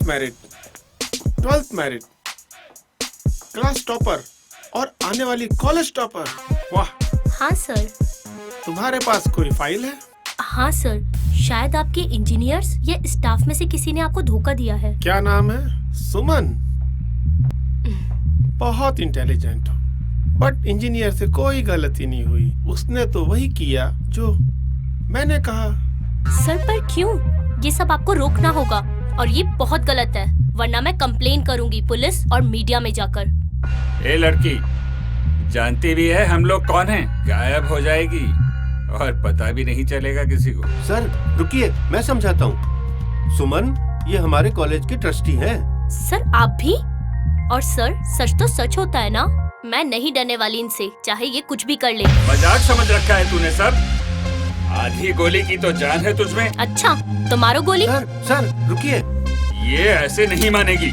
Married, 12th married, class topper और आने वाली कॉलेज टॉपर। वाह। हाँ सर। तुम्हारे पास कोई फाइल है? हाँ सर, शायद आपके इंजीनियर्स या स्टाफ में से किसी ने आपको धोखा दिया है। क्या नाम है? सुमन। बहुत इंटेलिजेंट हो, बट इंजीनियर से कोई गलती नहीं हुई। उसने तो वही किया जो मैंने कहा। सर पर क्यों? ये सब आपको रोकना होगा और ये बहुत गलत है, वरना मैं कंप्लेन करूंगी पुलिस और मीडिया में जाकर। ए लड़की, जानती भी है हम लोग कौन हैं? गायब हो जाएगी और पता भी नहीं चलेगा किसी को। सर रुकिए, मैं समझाता हूँ। सुमन ये हमारे कॉलेज के ट्रस्टी हैं। सर आप भी? और सर सच तो सच होता है ना? मैं नहीं डरने वाली इनसे, चाहे ये कुछ भी कर ले। मजाक समझ रखा है तूने सब? आधी गोली की तो जान है तुझमें। अच्छा तो मारो गोली। सर रुकिए। ये ऐसे नहीं मानेगी।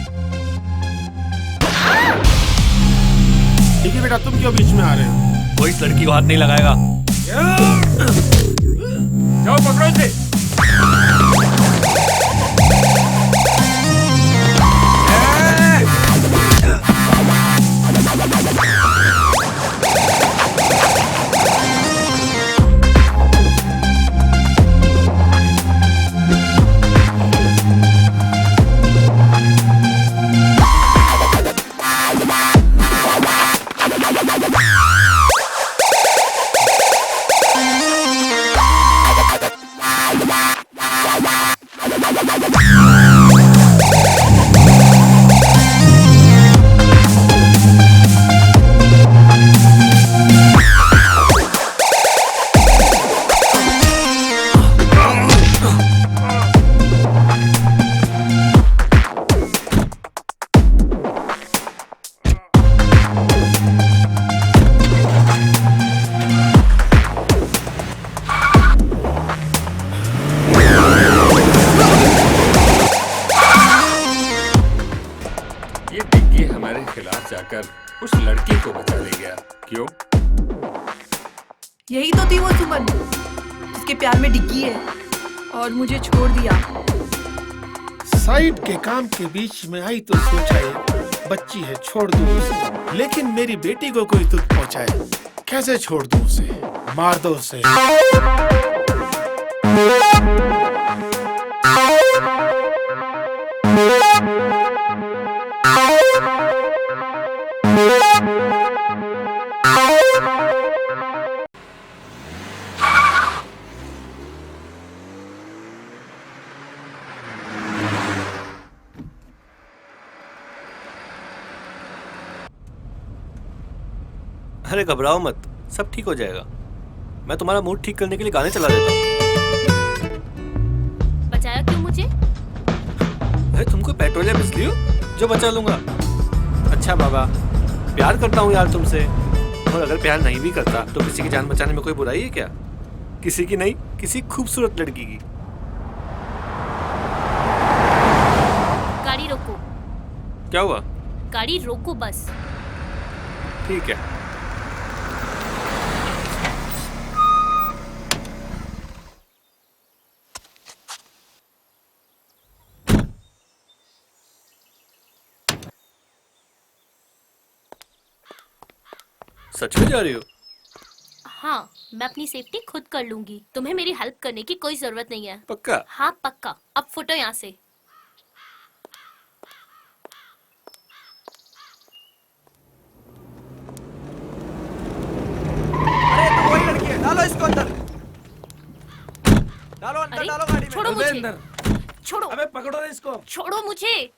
ठीक है बेटा, तुम क्यों बीच में आ रहे हो? कोई इस लड़की को हाथ नहीं लगाएगा। जाओ पकड़ो इसे। उस लड़की को बचा ले गया। क्यों? यही तो थी वो सुमन जिसके प्यार में डिग्गी है और मुझे छोड़ दिया। साइड के काम के बीच में आई तो सोचा ये बच्ची है छोड़ दूं उसे, लेकिन मेरी बेटी को कोई दुख पहुंचाए कैसे छोड़ दूं उसे? मार दो उसे। अरे घबराओ मत, सब ठीक हो जाएगा। मैं तुम्हारा मूड ठीक करने के लिए गाने चला देता हूँ। बचाया क्यों मुझे? अरे तुम कोई पेट्रोल या बिजली हो जो बचा लूंगा? अच्छा बाबा, प्यार करता हूँ यार तुमसे, और अगर प्यार नहीं भी करता तो किसी की जान बचाने में कोई बुराई है क्या? किसी की नहीं, किसी खूबसूरत लड़की की। गाड़ी रोको। क्या हुआ? गाड़ी रोको बस। ठीक है। सच में जा रही हो? हाँ, मैं अपनी सेफ्टी खुद कर लूंगी। तुम्हें मेरी हेल्प करने की कोई जरूरत नहीं है। पक्का? हाँ पक्का। अब फुटो यहाँ से। अरे तो वही लड़की है, डालो इसको अंदर। डालो अंदर, अरे, डालो गाड़ी में। छोड़ो मुझे। छोड़ो। अबे पकड़ो रे इसको। छोड़ो मुझे।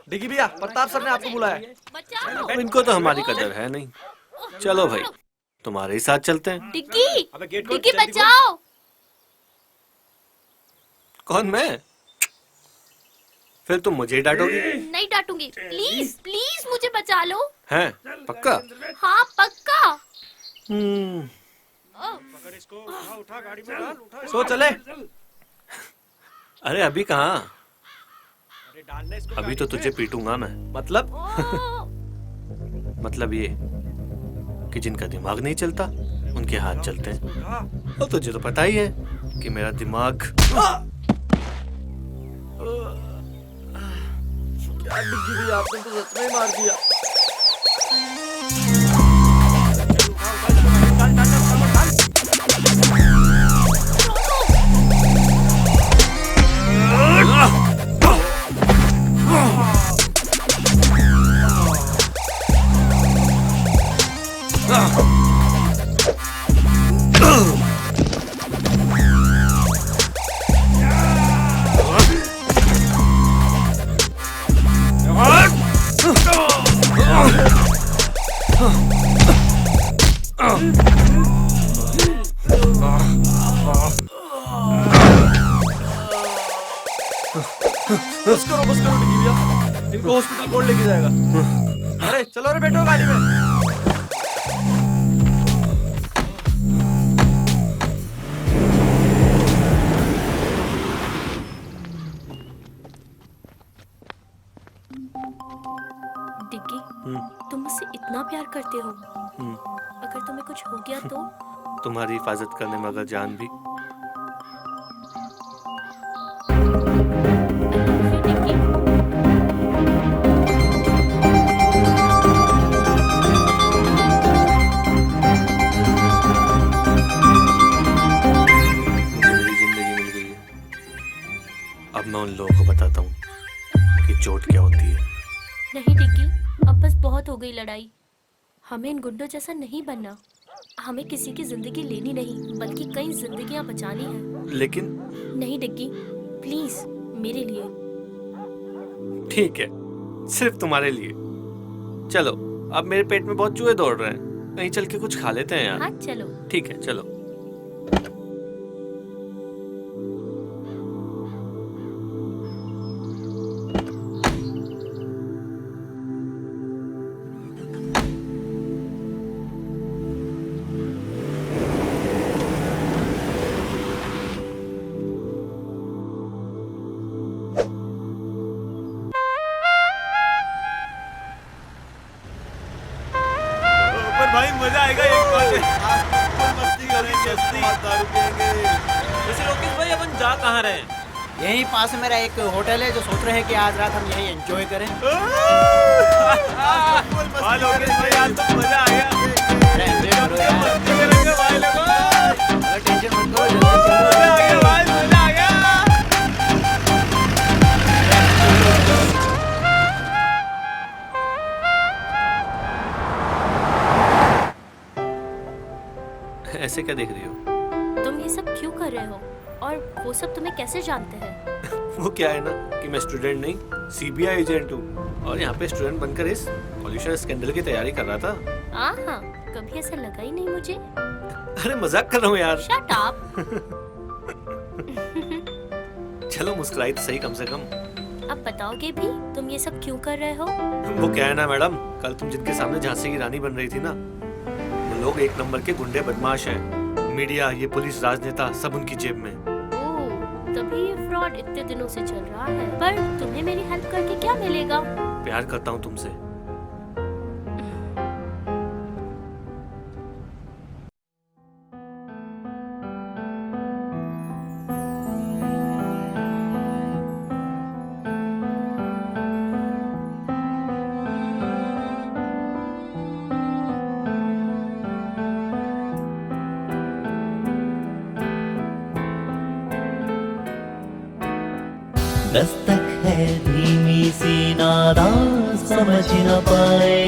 डिग्गी भैया, प्रताप सर ने आपको बुलाया है। बचाओ। इनको तो हमारी कदर है नहीं। चलो भाई, तुम्हारे ही साथ चलते हैं। डिग्गी, डिग्गी बचाओ। कौन, मैं? फिर तुम मुझे ही डांटोगी? नहीं डांटूंगी। प्लीज प्लीज मुझे बचा लो। हैं? पक्का? हाँ पक्का। पकड़ इसको, उठा गाड़ी में डाल, उठा। सो चले। अरे अभी कहाँ? अभी तो तुझे पीटूंगा मैं। मतलब? मतलब ये कि जिनका दिमाग नहीं चलता उनके हाथ चलते हैं। और तुझे तो पता ही है कि मेरा दिमाग। क्या डिग्गी भैया, आपने तो सच में मार दिया। बस करो डिग्गी भैया, इनको हॉस्पिटल कौन लेके जाएगा? अरे चलो रे बैठो गाड़ी में। डिग्गी, तुम मुझसे इतना प्यार करते हो, अगर तुम्हें कुछ हो गया तो? तुम्हारी हिफाजत करने में अगर जान भी। मेरी जिंदगी मिल गई है, अब मैं उन लोगों को बताता हूँ कि चोट क्या होती है। नहीं डिग्गी, अब बस बहुत हो गई लड़ाई। हमें इन गुंडों जैसा नहीं बनना। हमें किसी की जिंदगी लेनी नहीं, बल्कि कई जिंदगियां बचानी है। लेकिन नहीं डिग्गी, प्लीज मेरे लिए। ठीक है, सिर्फ तुम्हारे लिए। चलो, अब मेरे पेट में बहुत चूहे दौड़ रहे हैं, कहीं चल के कुछ खा लेते हैं यार। हाँ चलो। ठीक है, चलो। भाई मजा आएगा एक बार मस्ती करेंगे, दारू पिएंगे। वैसे लोकेश भाई अपन जा कहाँ रहे हैं? यहीं पास मेरा एक होटल है जो सोच रहे हैं कि आज रात हम यहीं एंजॉय करें। लोकेश भाई आज तो मजा आ गया। टेंशन मत करो, मजा आ गया भाई, मजा आ गया। ऐसे क्या देख रही हो? तुम ये सब क्यों कर रहे हो? और वो सब तुम्हें कैसे जानते हैं? वो क्या है ना कि मैं स्टूडेंट नहीं, सीबीआई एजेंट हूँ, और यहाँ पे स्टूडेंट बनकर इस पॉल्यूशन स्कैंडल की तैयारी कर रहा था। हाँ, कभी ऐसा लगा ही नहीं मुझे। अरे मजाक कर रहा हूँ यार। Shut up. चलो मुस्कुराई तो सही कम से कम। अब बताओगे भी तुम ये सब क्यों कर रहे हो? वो क्या है ना मैडम, कल तुम जिनके सामने झांसी की रानी बन रही थी ना, वो लोग एक नंबर के गुंडे बदमाश हैं। मीडिया, ये पुलिस, राजनेता सब उनकी जेब में। ओह, तभी ये फ्रॉड इतने दिनों से चल रहा है। पर तुम्हें मेरी हेल्प करके क्या मिलेगा? प्यार करता हूँ तुमसे। दस्तक है धीमी सी नादा समझ न पाए,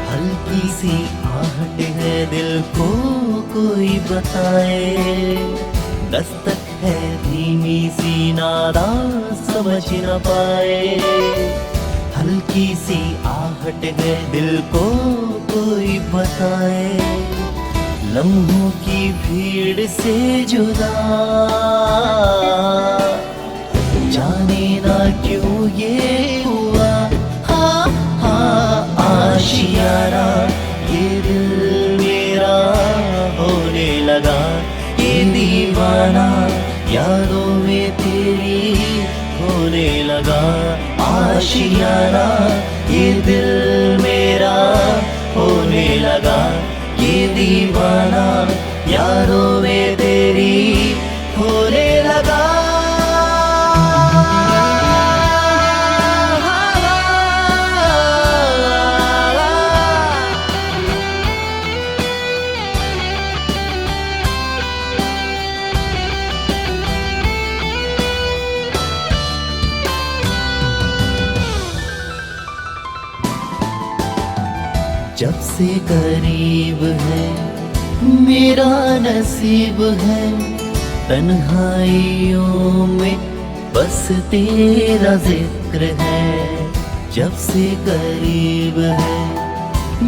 हल्की सी आहट है दिल को कोई बताए। दस्तक है धीमी सी नादा समझ न पाए, हल्की सी आहट है दिल को कोई बताए। लम्हों की भीड़ से जुदा जाने ना क्यों ये हुआ, हाँ हाँ आशियाना ये दिल मेरा होने लगा। ये दीवाना यादों में तेरी होने लगा। आशियाना ये दिल मेरा होने लगा। ये दीवाना यादों में तेरी होने लगा। जब से करीब है मेरा नसीब है, तन्हाइयों में बस तेरा जिक्र है। जब से करीब है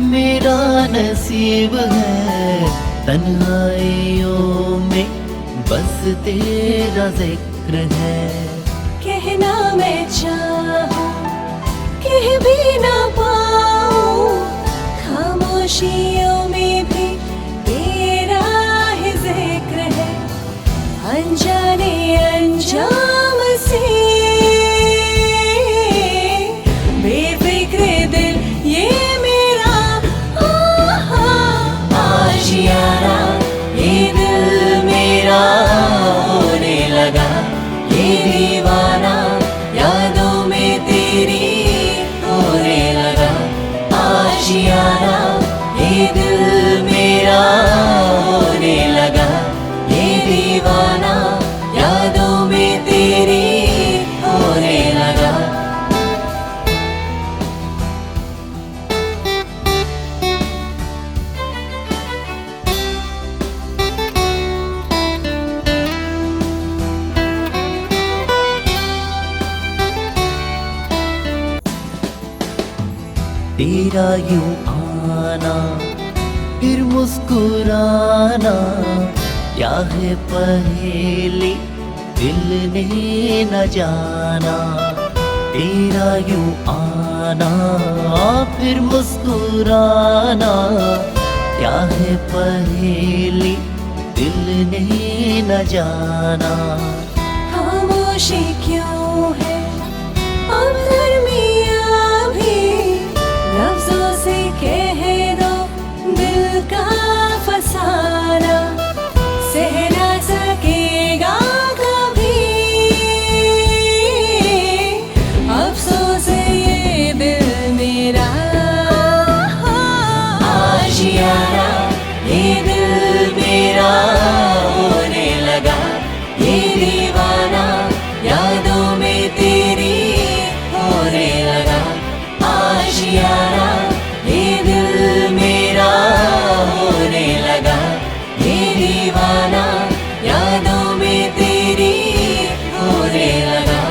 मेरा नसीब है, तन्हाइयों में बस तेरा जिक्र है। कहना मैं चाहूं कह भी ना पाऊं, तेरा यूं आना फिर मुस्कुराना, क्या है पहेली दिल ने न जाना। तेरा यूं आना फिर मुस्कुराना, क्या है पहेली दिल ने न जाना। खामोशी क्यों है अब दरमियाँ भी, लफ्जों से कह दो दिल का फसाना, सह ना सकेगा कभी अफसोस ये दिल मेरा। आशियाना ये दिल मेरा होने लगा, ये दीवाना यादों में तेरी होने लगा। आशियाना ये दिल मेरा होने लगा, ये दीवाना यादों में तेरी होने लगा।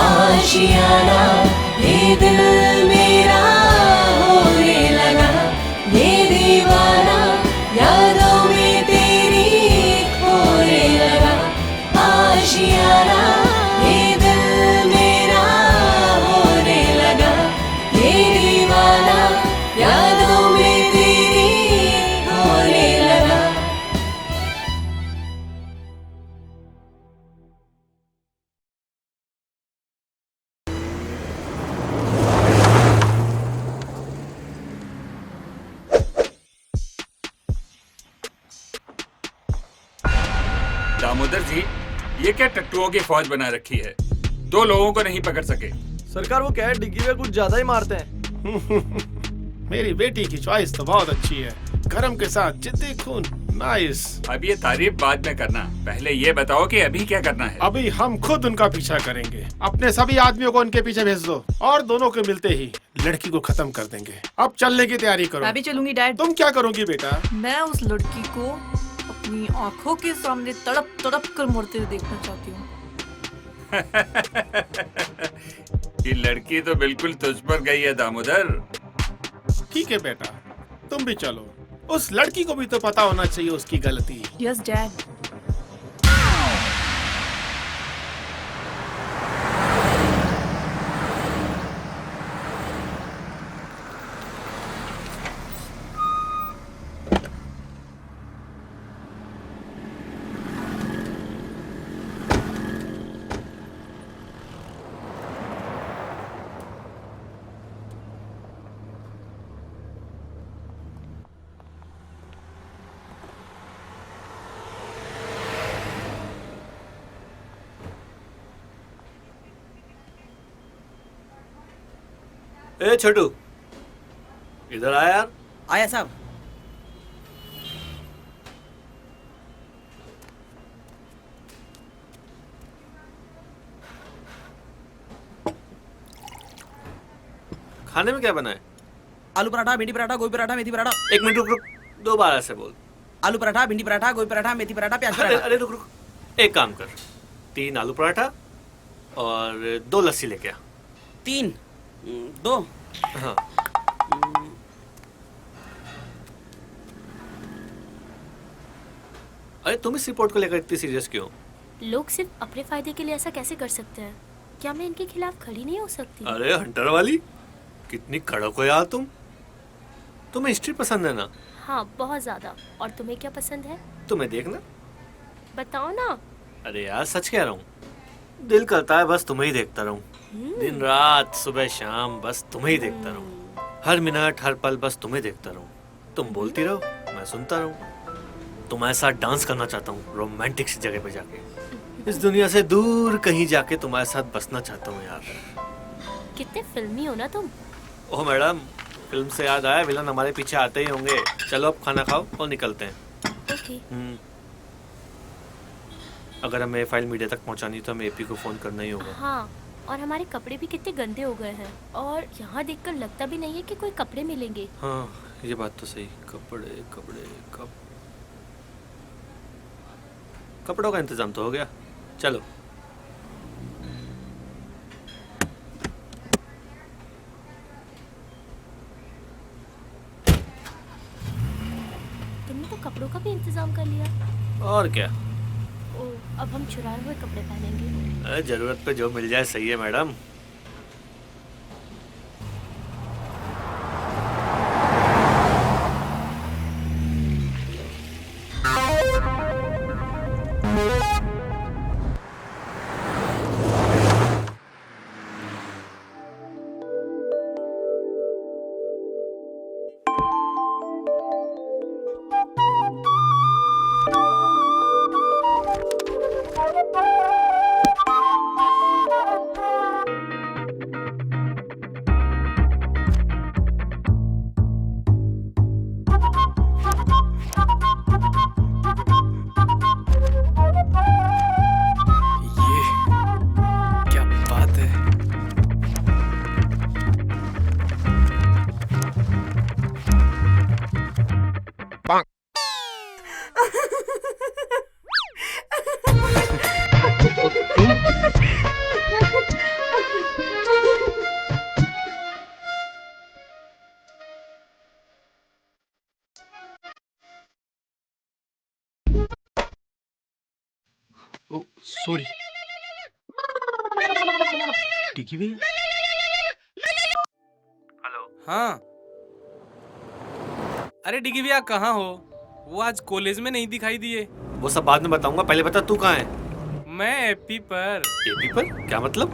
आशियाना ये दिल मेरा होने लगा, ये दीवाना यादों में तेरी होने लगा। आशियाना ये दिल मेरा होने लगा, ये दीवाना यादों में तेरी होने लगा। दामोदर जी, ये क्या टट्टुओं की फौज बना रखी है? 2 लोगों को नहीं पकड़ सके। सरकार वो क्या है, डिग्गी में कुछ ज्यादा ही मारते हैं। मेरी बेटी की चॉइस तो बहुत अच्छी है, गरम के साथ जिद्दी खून, नाइस। अब ये तारीफ बाद में करना, पहले ये बताओ कि अभी क्या करना है। अभी हम खुद उनका पीछा करेंगे, अपने सभी आदमियों को उनके पीछे भेज दो और दोनों को मिलते ही लड़की को खत्म कर देंगे। अब चलने की तैयारी करो। मैं भी चलूंगी डैड। तुम क्या करोगी बेटा? मैं उस लड़की को अपनी आंखों के सामने तड़प तड़प कर मरते हुए देखना चाहती हूँ। ये लड़की तो बिल्कुल तुझ पर गई है दामोदर। ठीक है बेटा, तुम भी चलो। उस लड़की को भी तो पता होना चाहिए उसकी गलती। Yes dad. ए छोटू, इधर आया यार। आया साहब। खाने में क्या बना है? आलू पराठा, भिंडी पराठा, गोभी पराठा, मेथी पराठा। 1 मिनट रुक रुक, 2 बार ऐसे बोल। आलू पराठा, भिंडी पराठा, गोभी पराठा, मेथी पराठा, प्याज अरे पराठा। अरे रुक रुक, एक काम कर, 3 आलू पराठा और 2 लस्सी लेके आ। 3, 2। हाँ। अरे तुम इस रिपोर्ट को लेकर इतनी सीरियस क्यों? लोग सिर्फ अपने फायदे के लिए ऐसा कैसे कर सकते हैं? क्या मैं इनके खिलाफ खड़ी नहीं हो सकती? अरे हंटर वाली, कितनी कड़क हो यार तुम। तुम्हें हिस्ट्री पसंद है ना? हाँ, बहुत ज्यादा। और तुम्हें क्या पसंद है? तुम्हें देखना। बताओ ना। अरे यार सच कह रहा हूँ, दिल करता है बस तुम्हें ही देखता रहूं। दिन रात सुबह शाम बस तुम्हें ही देखता रहूं, हर मिनट हर पल बस तुम्हें देखता रहूं। तुम बोलती रहो, मैं सुनता रहूं। तुम ऐसा डांस करना चाहता हूँ रोमांटिक सी जगह पे जाके, इस दुनिया से दूर कहीं जाके तुम्हारे साथ बसना चाहता हूँ यार। कितने फिल्मी हो ना तुम। ओह मैडम, फिल्म से याद आया, विलन हमारे पीछे आते ही होंगे। चलो अब खाना खाओ और निकलते हैं। ओके। अगर हमें फाइल मीडिया तक पहुंचानी तो हमें एपी को फोन करना ही होगा। हाँ, और हमारे कपड़े भी कितने गंदे हो गए हैं और यहाँ देखकर लगता भी नहीं है कि कोई कपड़े मिलेंगे। हाँ ये बात तो सही। कपड़े कपड़े कपड़ों का इंतजाम तो हो गया। चलो और क्या, ओ, अब हम चुराए हुए कपड़े पहनेंगे। अरे जरूरत पे जो मिल जाए सही है मैडम। क्या बात है। ओ सॉरी। टिकी भैया। हाँ, अरे डिगी भैया कहाँ हो? वो आज कॉलेज में नहीं दिखाई दिए। वो सब बाद में बताऊंगा, पहले बता तू कहाँ है? मैं एपी पर। एपी पर? क्या मतलब?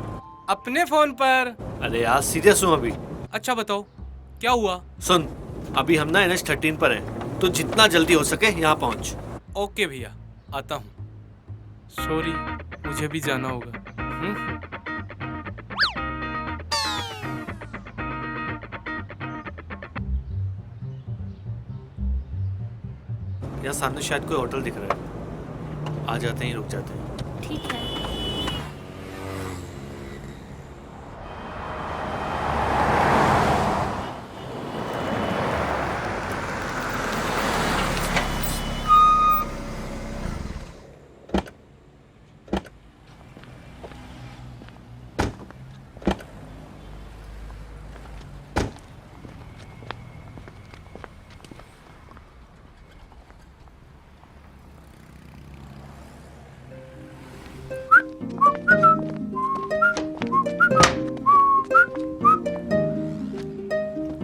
अपने फोन पर। अरे यार सीरियस हूँ अभी। अच्छा बताओ क्या हुआ? सुन, अभी हम ना NH13 पर हैं, तो जितना जल्दी हो सके यहाँ पहुँच। ओके भैया, आता हूँ। सॉरी, मुझे भी जाना होगा। यहाँ सामने शायद कोई होटल दिख रहा है, आ जाते हैं, रुक जाते हैं। ठीक है।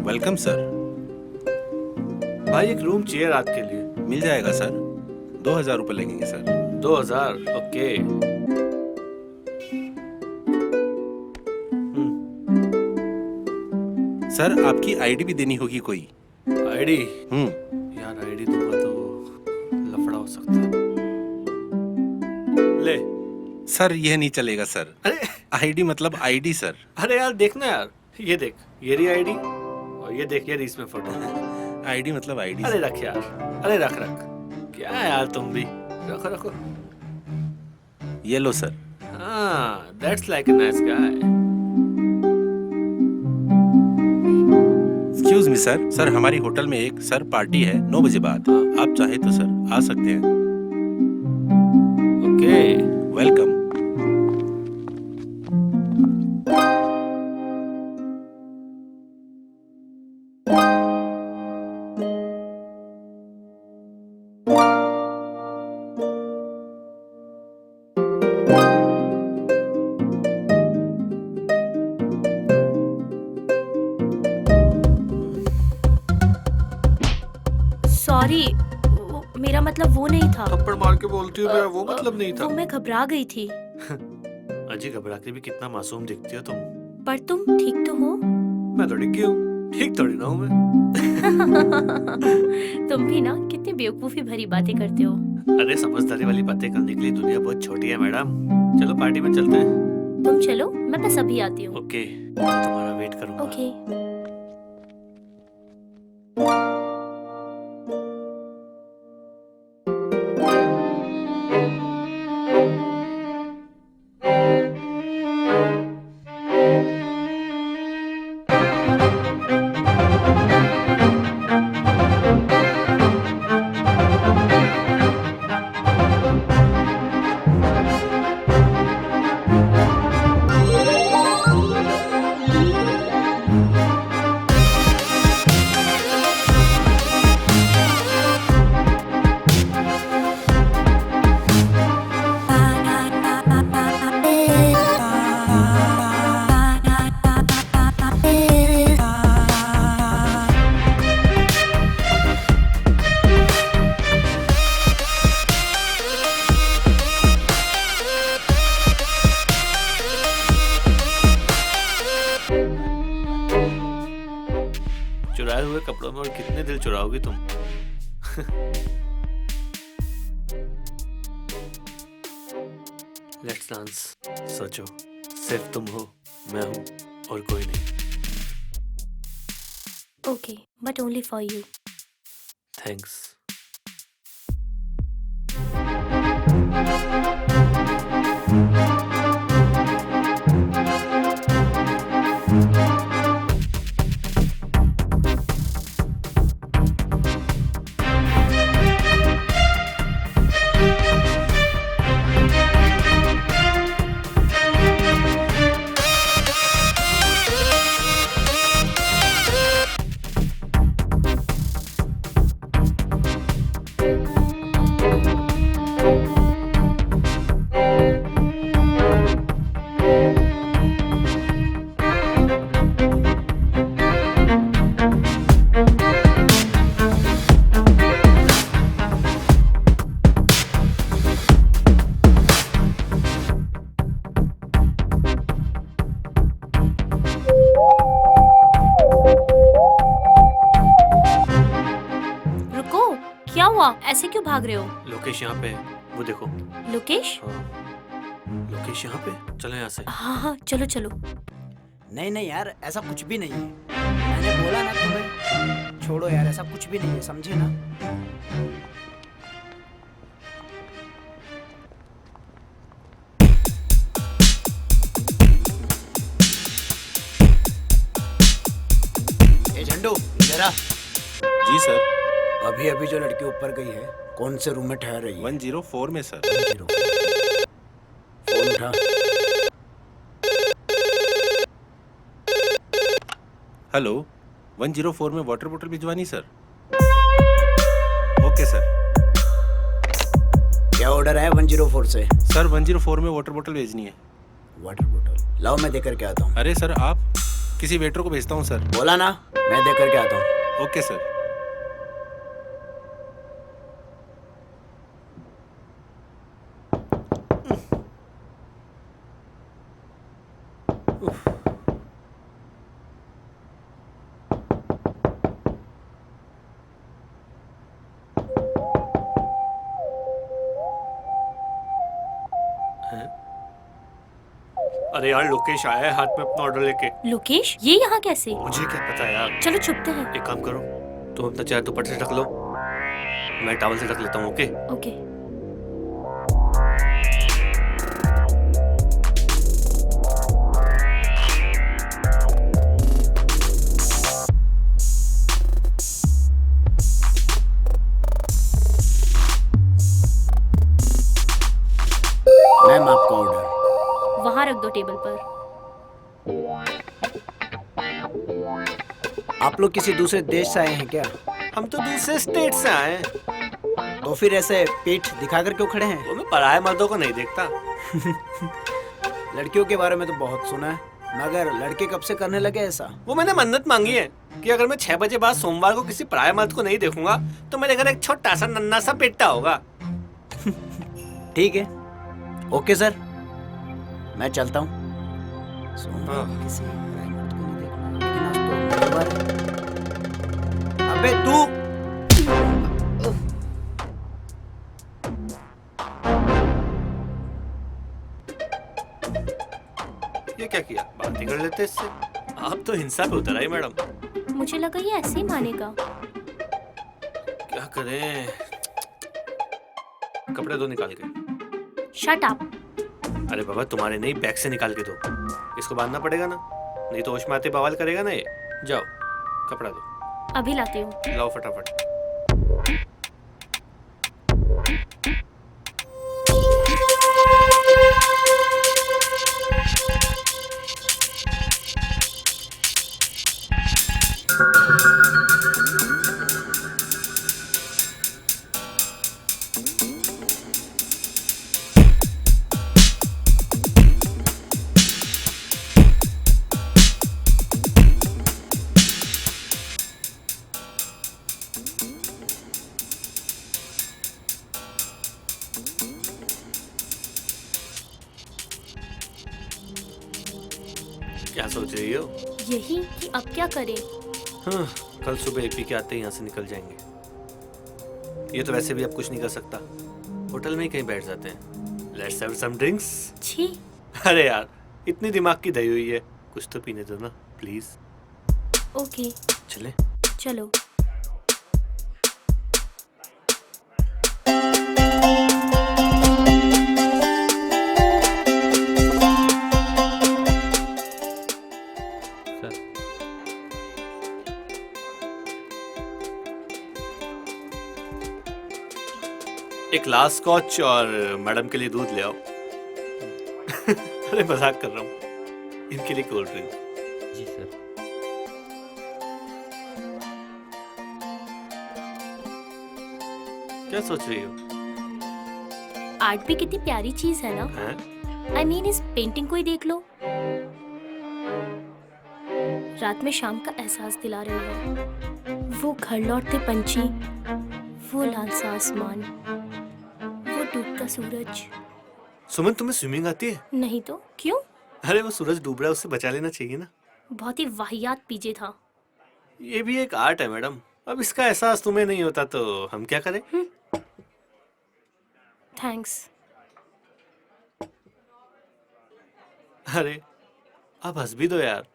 Welcome sir. भाई एक रूम चाहिए रात के लिए। मिल जाएगा सर, 2000 रुपये लगेंगे सर। 2000? ओके। सर आपकी आईडी भी देनी होगी कोई। आईडी? यार आईडी दूंगा तो लफड़ा हो सकता है। ले। सर यह नहीं चलेगा सर। अरे आईडी मतलब आईडी सर। अरे यार देखना यार, ये देख, ये रही आईडी, और ये देख, ये रही इसमें फोटो। आईडी मतलब आईडी। अरे रख यार, अरे रख रख, क्या यार तुम भी, रखो रखो। ये लो सर। हाँ, that's like a nice guy. Excuse me sir, sir हमारी होटल में एक सर पार्टी है 9 बजे बाद। आप चाहे तो सर आ सकते हैं। Okay, welcome. सॉरी, मेरा मतलब वो नहीं था। थप्पड़ मार के बोलती हूँ, मेरा वो मतलब नहीं था। वो मैं घबरा गई थी। अजी घबरा के भी कितना मासूम दिखती हो तुम। पर तुम ठीक तो हो? मैं तो डिग्गी हूँ, ठीक थोड़ी ना हूँ मैं। तुम भी ना कितनी बेवकूफी भरी बातें करते हो। अरे समझदारी वाली बातें करने के लिए दुनिया बहुत छोटी है मैडम। चलो पार्टी में चलते हैं। तुम चलो, मैं बस अभी आती हूँ। ओके, मैं तुम्हारा वेट करूँगा। ओके। कपड़ों में और कितने दिल चुराओगी तुम? Let's dance. सोचो, सिर्फ तुम हो, मैं हूँ और कोई नहीं। Okay, but only for you. Thanks. रुको, क्या हुआ? ऐसे क्यों भाग रहे हो? लोकेश यहाँ पे है, वो देखो। लोकेश? लोकेश यहाँ पे? चलो यहाँ से। हाँ हाँ, चलो चलो। नहीं नहीं यार, ऐसा कुछ भी नहीं है। मैंने बोला ना तुम्हें, छोड़ो यार, ऐसा कुछ भी नहीं है, समझे ना? ए झंडू, इधर आ। जी सर। अभी अभी जो लड़की ऊपर गई है, कौन से रूम में ठहर रही है? 104 में सर। फोन उठा। हेलो, 104 में वाटर बोतल भिजवानी सर। Okay sir. क्या ऑर्डर है 104 से? सर 104 में वाटर बोतल भेजनी है। वाटर बोतल लाओ, मैं देकर के आता हूँ। अरे सर, आप किसी वेटर को भेजता हूँ सर। बोला ना, मैं देकर के आता हूँ। Okay sir. अरे यार, लोकेश आया है हाथ में अपना ऑर्डर लेके। लोकेश? ये यहाँ कैसे? मुझे क्या पता यार। चलो छुपते हैं। एक काम करो, तुम अपना चेहरा दुपट्टे से ढक लो, मैं टॉवल से ढक लेता हूँ। Okay okay. मैम, आपका ऑर्डर। वहाँ रख दो टेबल पर। आप लोग किसी दूसरे देश से आए हैं क्या? हम तो दूसरे स्टेट से आए हैं। तो फिर ऐसे पीठ दिखाकर क्यों खड़े हैं? वो मैं पराये मर्दों को नहीं देखता। लड़कियों के बारे में तो बहुत सुना है, मगर लड़के कब से करने लगे ऐसा? वो मैंने मन्नत मांगी है कि अगर मैं 6 बजे बाद सोमवार को किसी पराये मर्द को नहीं देखूंगा तो मेरे घर एक छोटा सा नन्ना सा बेटा होगा। ठीक है, ओके सर, मैं चलता हूँ। किसी पराये मर्द को नहीं देखना, लेकिन आज तो मंगलवार है। अबे तू! ये क्या किया? बात ही कर लेते इससे। आप तो हिंसा पे उतर आई मैडम। मुझे लगा ये ऐसे ही मानेगा। क्या करें? कपड़े दो निकाल के। Shut up. अरे बाबा, तुम्हारे नहीं, बैग से निकाल के दो। इसको बांधना पड़ेगा ना, नहीं तो होश में आते बवाल करेगा ना ये। जाओ, कपड़ा दो। अभी लाती हूँ। लाओ फटाफट। क्या सोच रही हो? यही कि अब क्या करें? हाँ, कल सुबह एपी के आते ही यहाँ से निकल जाएंगे। ये तो वैसे भी अब कुछ नहीं कर सकता, होटल में ही कहीं बैठ जाते हैं। Let's have some drinks. छी। अरे यार इतनी दिमाग की दही हुई है, कुछ तो पीने दो ना प्लीज। ओके चले चलो। एक लास्ट स्कॉच और मैडम के लिए दूध ले आओ। अरे मजाक कर रहा हूँ, इनके लिए कोल्ड ड्रिंक। जी सर। क्या सोच रही हो? आर्ट भी कितनी प्यारी चीज है ना। आई मीन इस पेंटिंग को ही देख लो, रात में शाम का एहसास दिला रही हो। वो घर लौटते पंछी, वो लाल सा आसमान, वो डूबता सूरज। सुमन तुम्हें स्विमिंग आती है? नहीं तो क्यों? अरे वो सूरज डूब रहा है, उससे बचा लेना चाहिए ना। बहुत ही वाहियात पीजे था। ये भी एक आर्ट है मैडम, अब इसका एहसास तुम्हें नहीं होता तो हम क्या करें? थैंक्स। अरे अब हंस भी दो यार।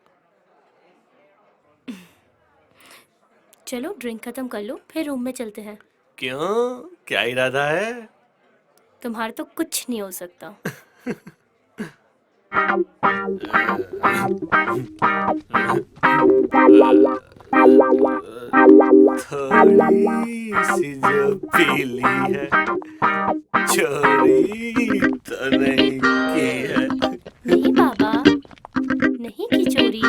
चलो ड्रिंक खत्म कर लो, फिर रूम में चलते हैं। क्यों, क्या इरादा है? तुम्हारा तो कुछ नहीं हो सकता। थोड़ी सी जो पीली है, चोरी तो नहीं की है। नहीं बाबा, नहीं की चोरी।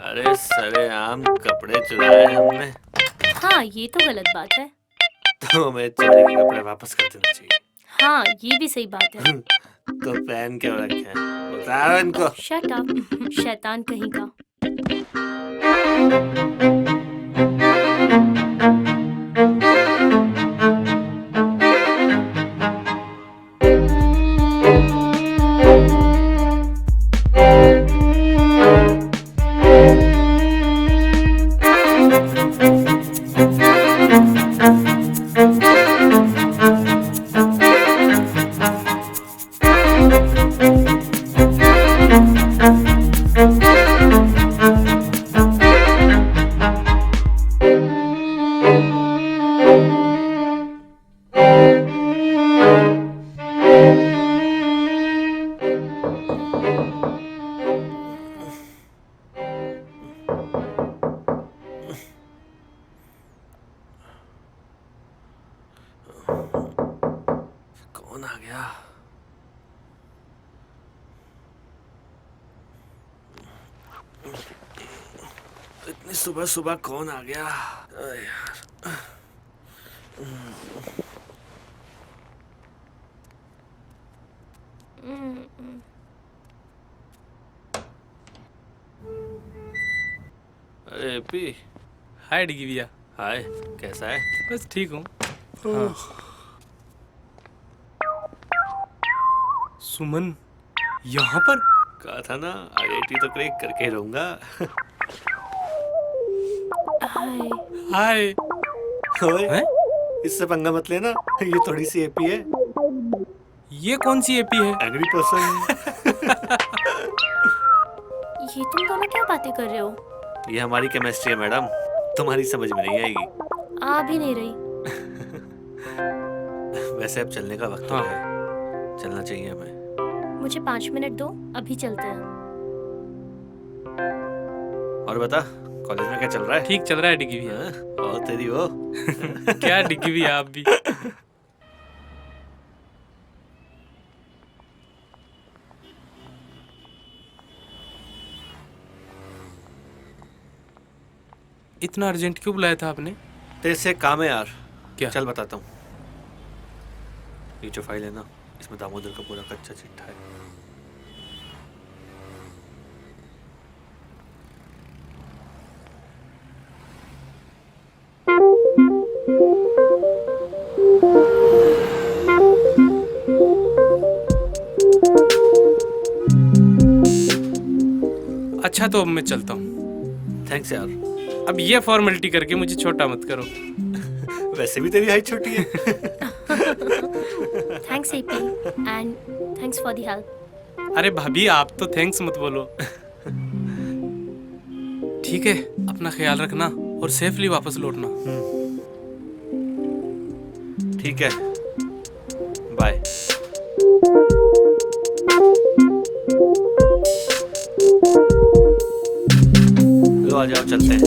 अरे सरेआम कपड़े चुराए हमने। हाँ ये तो गलत बात है। तो हमें चोरी के कपड़े वापस कर देना चाहिए। हाँ ये भी सही बात है। तो पहन क्यों रखे हैं? बताओ इनको। शट अप, शैतान कहीं का। कौन आ गया? इतनी सुबह सुबह कौन आ गया? यार अरे पी। हाय डिगी भैया। हाय, कैसा है? बस ठीक हूँ। सुमन यहाँ पर? कहा था ना आईआईटी तो क्रैक करके रहूंगा। हाय। हाय। ओए, इससे पंगा मत लेना, ये थोड़ी सी एपी है। ये कौन सी एपी है? Angry person. ये तुम दोनों क्या बातें कर रहे हो? ये हमारी केमिस्ट्री है मैडम, तुम्हारी समझ में नहीं आएगी। आ भी नहीं रही। वैसे अब चलने का वक्त हो गया है, चलना चाहिए हमें। मुझे 5 मिनट दो, अभी चलते हैं। और बता कॉलेज में क्या चल रहा है? ठीक चल रहा है डिगी भैया। और तेरी वो क्या डिगी भैया आप भी। इतना अर्जेंट क्यों बुलाया था आपने? तेरे से काम है यार। क्या? चल बताता हूँ। ये जो फाइल है ना, इसमें दामोदर का पूरा कच्चा चिट्ठा है। अच्छा तो अब मैं चलता हूँ। थैंक्स यार। अब ये फॉर्मेलिटी करके मुझे छोटा मत करो। वैसे भी तेरी हाइट छोटी है। Thanks AP and thanks for the help. अरे भाभी आप तो थैंक्स मत बोलो। ठीक है, अपना ख्याल रखना और सेफली वापस लौटना। ठीक है, बाय। लो आ जाओ, चलते हैं।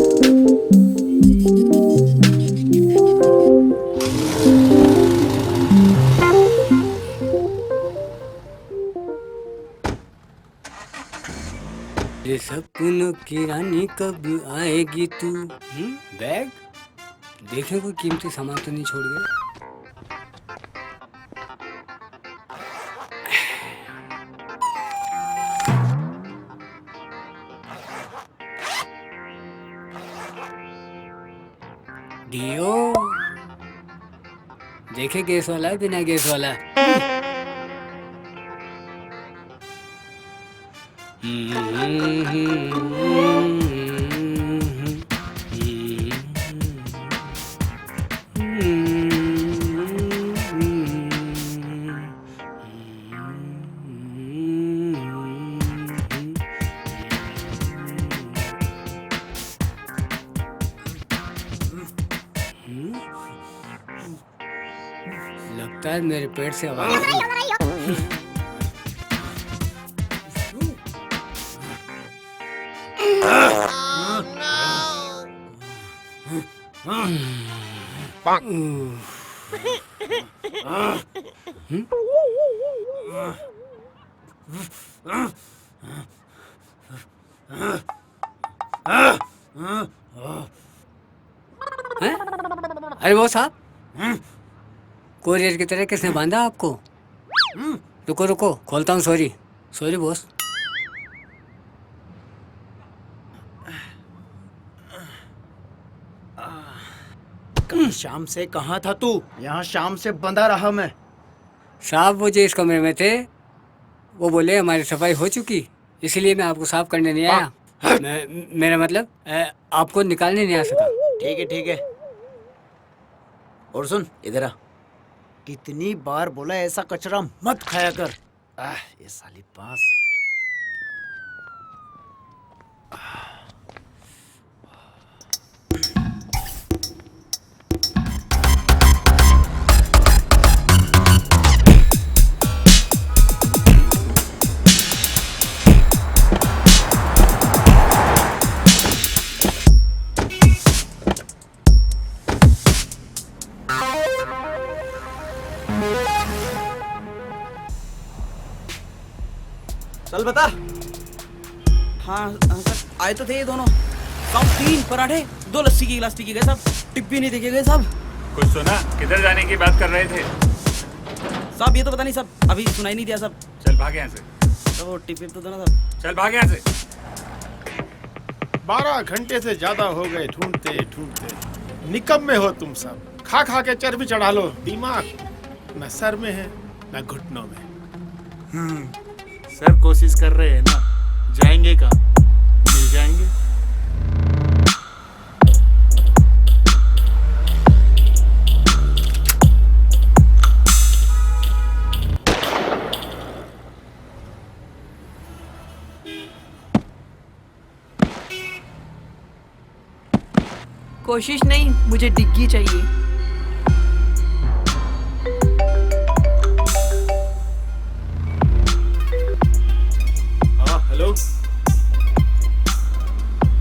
ये सपनों की रानी कब आएगी तू? बैग देखें कोई कीमती सामान तो नहीं छोड़ गया। डियो देखे गैस वाला है बिना गैस वाला है। लगता है मेरे पेट से आवाज आ रही है। अरे वो साहब, कोरियर की तरह किसने बांधा आपको? रुको रुको, खोलता हूँ। Sorry sorry boss. कल शाम से कहाँ था तू? यहाँ शाम से बंधा रहा मैं। साहब वो जो इस कमरे में थे वो बोले हमारी सफाई हो चुकी, इसलिए मैं आपको साफ करने नहीं आया। मेरा मतलब आपको निकालने नहीं आ सका। ठीक है ठीक है। और सुन इधर आ, कितनी बार बोला ऐसा कचरा मत खाया कर। ये साली बांस। चल बता। हाँ सर, आए तो थे ये दोनों। साहब 3 पराठे 2 लस्सी की गिलास पी के गए साहब, टिप भी नहीं देखे गए साहब। कुछ सुना? किधर जाने की बात कर रहे थे? साहब ये तो पता नहीं साहब, अभी सुनाई नहीं दिया साहब। चल भाग यहाँ से। तो वो टिप तो दो ना साहब। चल भाग यहाँ से। 12 घंटे से ज्यादा हो गए ढूंढते ढूंढते। निकम्मे हो तुम सब। खा खा के चर्बी चढ़ा लो। दिमाग न सर में है न घुटनों में। सर कोशिश कर रहे हैं ना, जाएंगे कहाँ? मिल जाएंगे। कोशिश नहीं, मुझे डिग्गी चाहिए। हेलो,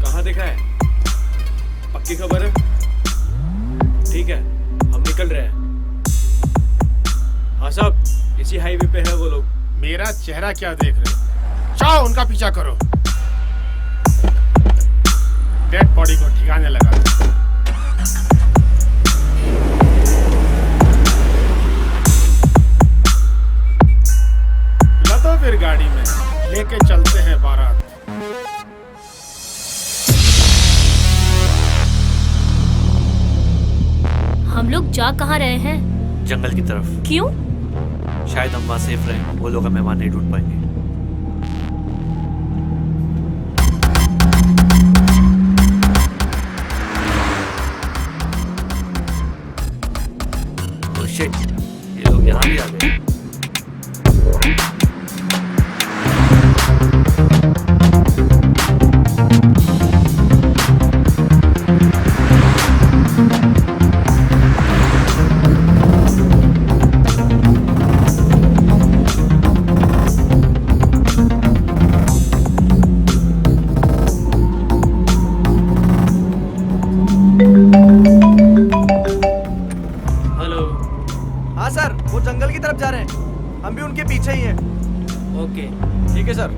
कहाँ देखा है? पक्की खबर है? ठीक है, हम निकल रहे हैं। हाँ साहब, इसी हाईवे पे है वो लोग। मेरा चेहरा क्या देख रहे हो? जाओ उनका पीछा करो। डेड बॉडी को ठिकाने लगा। लदो फिर गाड़ी में, लेके चलते हैं बारात। हम लोग जा कहाँ रहे हैं? जंगल की तरफ। क्यों? शायद हम वहाँ सेफ रहें, वो लोग हमें वहाँ नहीं ढूंढ पाएंगे। शिट, ये लोग यहाँ भी आ गए। हाँ सर, वो जंगल की तरफ जा रहे हैं। हम भी उनके पीछे ही हैं। ओके, ठीक है सर।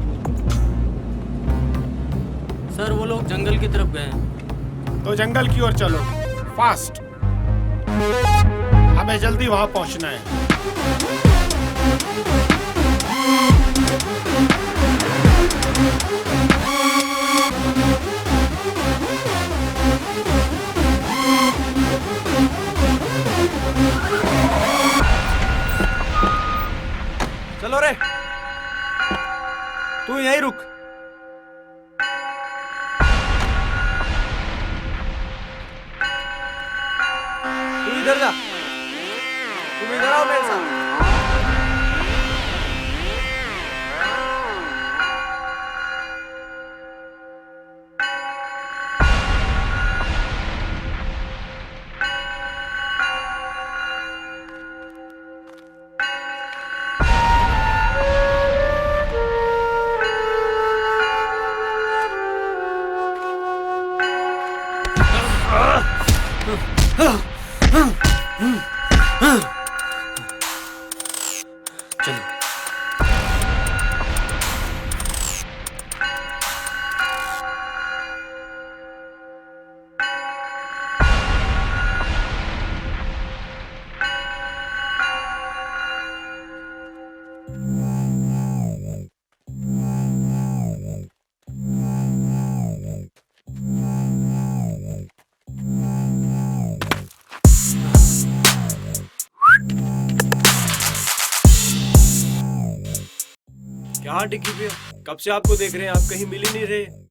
सर वो लोग जंगल की तरफ गए हैं। तो जंगल की ओर चलो, फास्ट। हमें जल्दी वहां पहुंचना है। चलो रे, तू यहीं रुक। तू इधर जा, तुम इधर आओ मेरे साथ। क्या डिग्गी पे? कब से आपको देख रहे हैं, आप कहीं मिल ही नहीं रहे।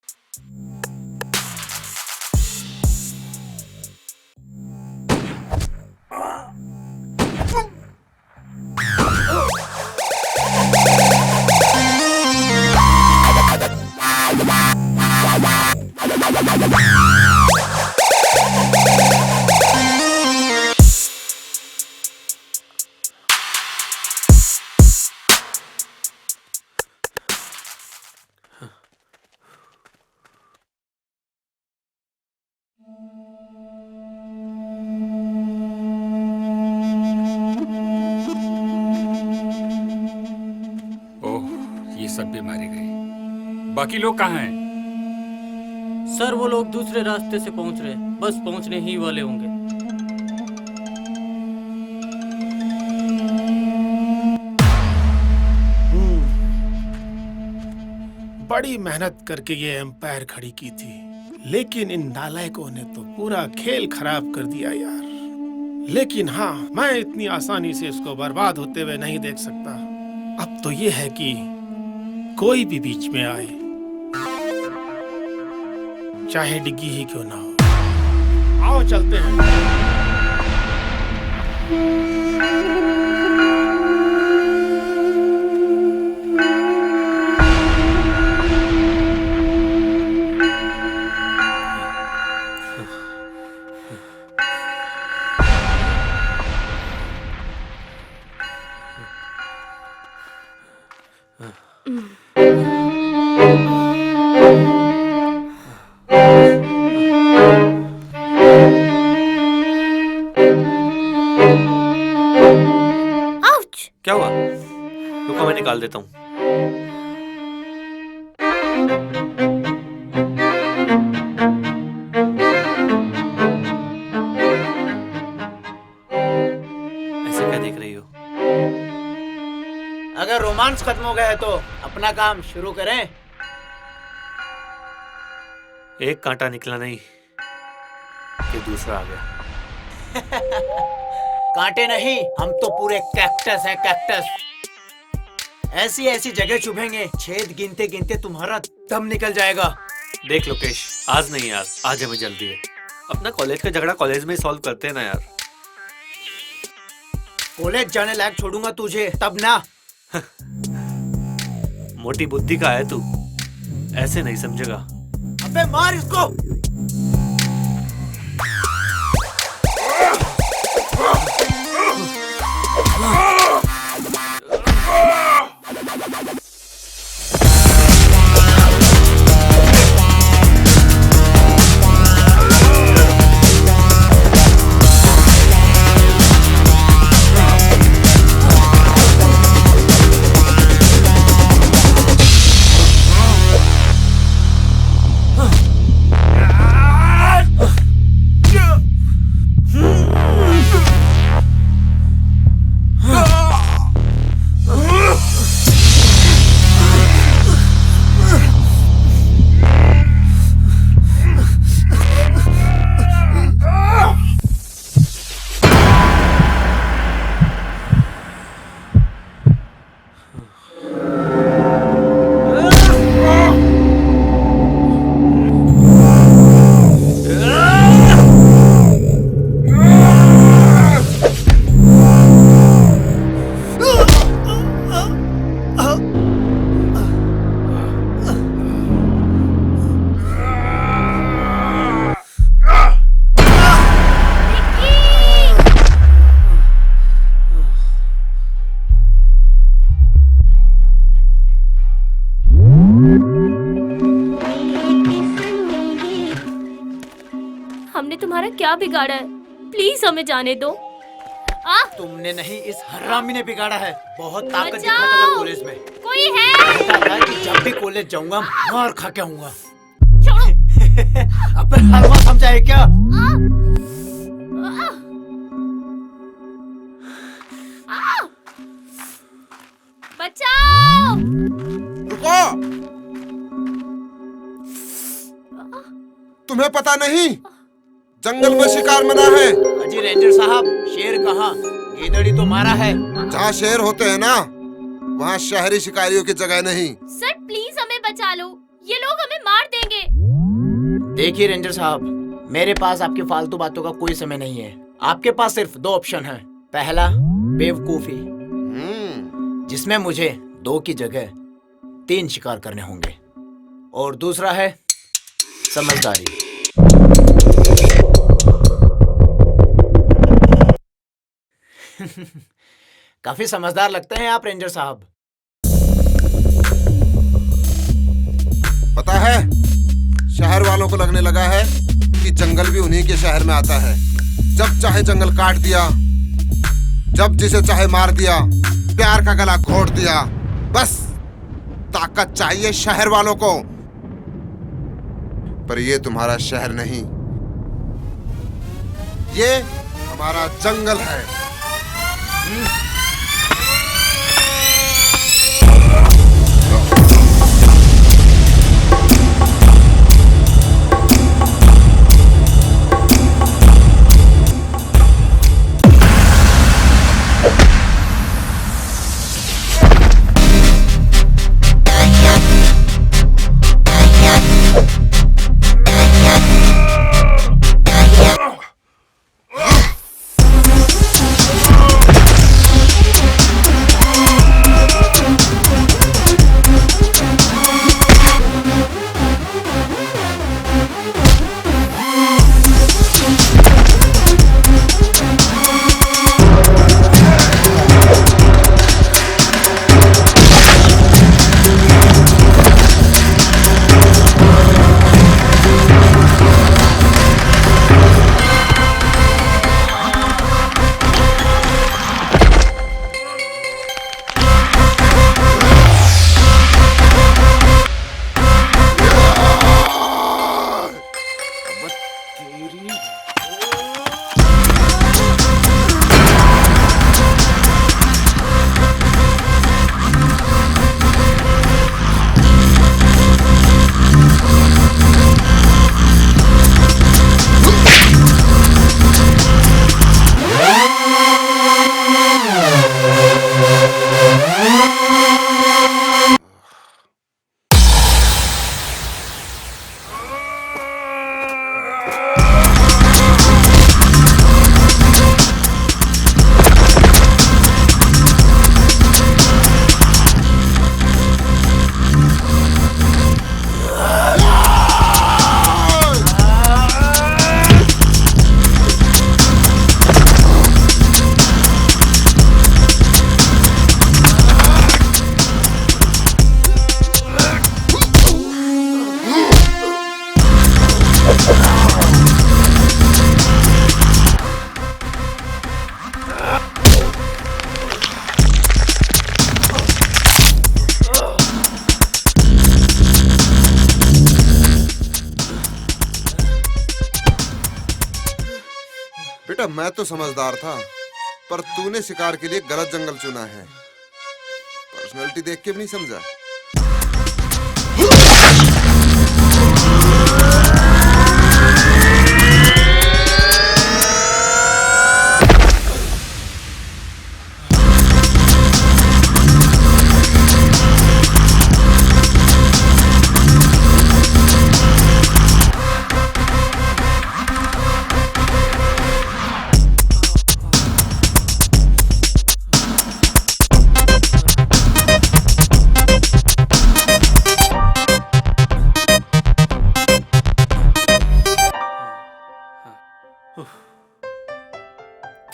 ओह, ये सब भी मारे गए। बाकी लोग कहाँ हैं? सर वो लोग दूसरे रास्ते से पहुंच रहे हैं, बस पहुंचने ही वाले होंगे। बड़ी मेहनत करके ये एम्पायर खड़ी की थी, लेकिन इन नालायकों ने तो पूरा खेल खराब कर दिया यार। लेकिन हाँ, मैं इतनी आसानी से इसको बर्बाद होते हुए नहीं देख सकता। अब तो ये है कि कोई भी बीच में आए, चाहे डिग्गी ही क्यों ना हो। आओ चलते हैं। क्या हुआ? रुको, मैं निकाल देता हूँ। ऐसे क्या देख रही हो? अगर रोमांस खत्म हो गया है तो अपना काम शुरू करें। एक कांटा निकला नहीं कि दूसरा आ गया। कांटे नहीं, हम तो पूरे कैक्टस है, कैक्टस। ऐसी ऐसी जगह चुभेंगे, छेद गिनते गिनते तुम्हारा दम निकल जाएगा। देख लोकेश, आज नहीं यार, आज हमें जल्दी है। अपना कॉलेज का झगड़ा कॉलेज में ही सॉल्व करते हैं ना यार। कॉलेज जाने लायक छोड़ूंगा तुझे तब ना। मोटी बुद्धि का है तू, ऐसे नहीं समझेगा। अबे मार इसको। हमने तुम्हारा क्या बिगाड़ा है? प्लीज हमें जाने दो। तुमने नहीं, इस हरामी ने बिगाड़ा है। बहुत ताकत बचाओ! दिखाता था कॉलेज में। कोई है? कहता था कि जब भी कॉलेज जाऊंगा मार खा के आऊंगा। अब हर बात समझाए क्या? बचाओ! रुको! तुम्हें पता नहीं जंगल में शिकार मना है। अजी रेंजर साहब, शेर कहाँ? गीदड़ी तो मारा है। जहाँ शेर होते हैं ना, वहाँ शहरी शिकारियों की जगह नहीं। सर प्लीज हमें बचा लो, ये लोग हमें मार देंगे। देखिए रेंजर साहब, मेरे पास आपकी फालतू बातों का कोई समय नहीं है। आपके पास सिर्फ दो ऑप्शन हैं। पहला बेवकूफी, जिसमें मुझे 2 की जगह 3 शिकार करने होंगे, और दूसरा है समझदारी। काफी समझदार लगते हैं आप रेंजर साहब। पता है, शहर वालों को लगने लगा है कि जंगल भी उन्हीं के शहर में आता है। जब चाहे जंगल काट दिया, जब जिसे चाहे मार दिया, प्यार का गला घोट दिया। बस ताकत चाहिए शहर वालों को। पर ये तुम्हारा शहर नहीं, ये हमारा जंगल है। बेटा मैं तो समझदार था, पर तूने शिकार के लिए गलत जंगल चुना है। पर्सनालिटी देख के भी नहीं समझा।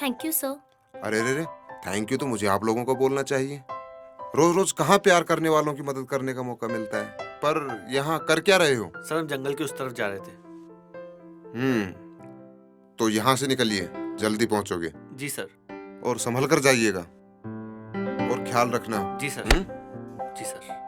Thank you sir. अरे रे रे, थैंक यू तो मुझे आप लोगों को बोलना चाहिए। रोज रोज कहाँ प्यार करने वालों की मदद करने का मौका मिलता है। पर यहाँ कर क्या रहे हो? सर हम जंगल के उस तरफ जा रहे थे। तो यहाँ से निकलिए, जल्दी पहुंचोगे। जी सर। और संभल कर जाइएगा और ख्याल रखना। जी सर। जी सर।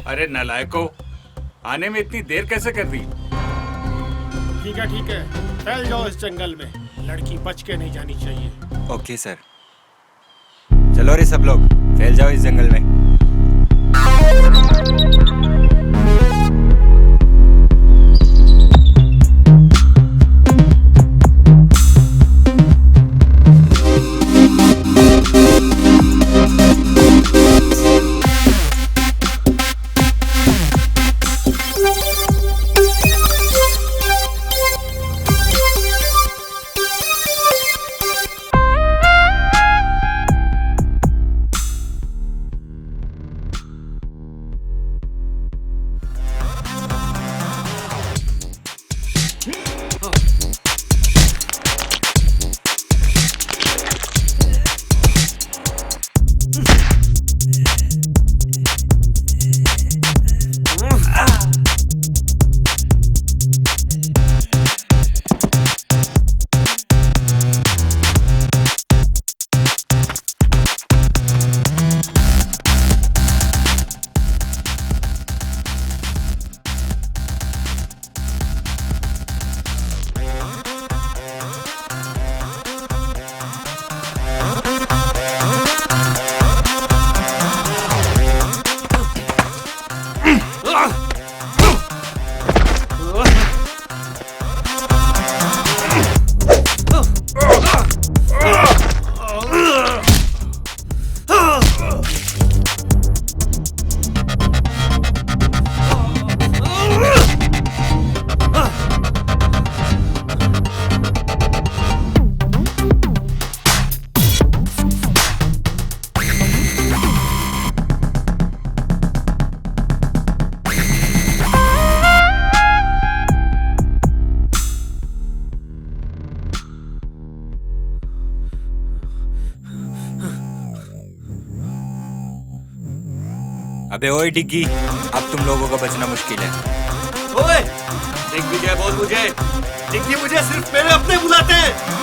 अरे नालायको, आने में इतनी देर कैसे कर दी? ठीक है, फैल जाओ इस जंगल में। लड़की बच के नहीं जानी चाहिए। Okay sir. चलो रे सब लोग, फैल जाओ इस जंगल में। अबे ओए डिग्गी, अब तुम लोगों का बचना मुश्किल है। ओए, दिग्विजय बोल मुझे। डिग्गी मुझे सिर्फ मेरे अपने बुलाते हैं।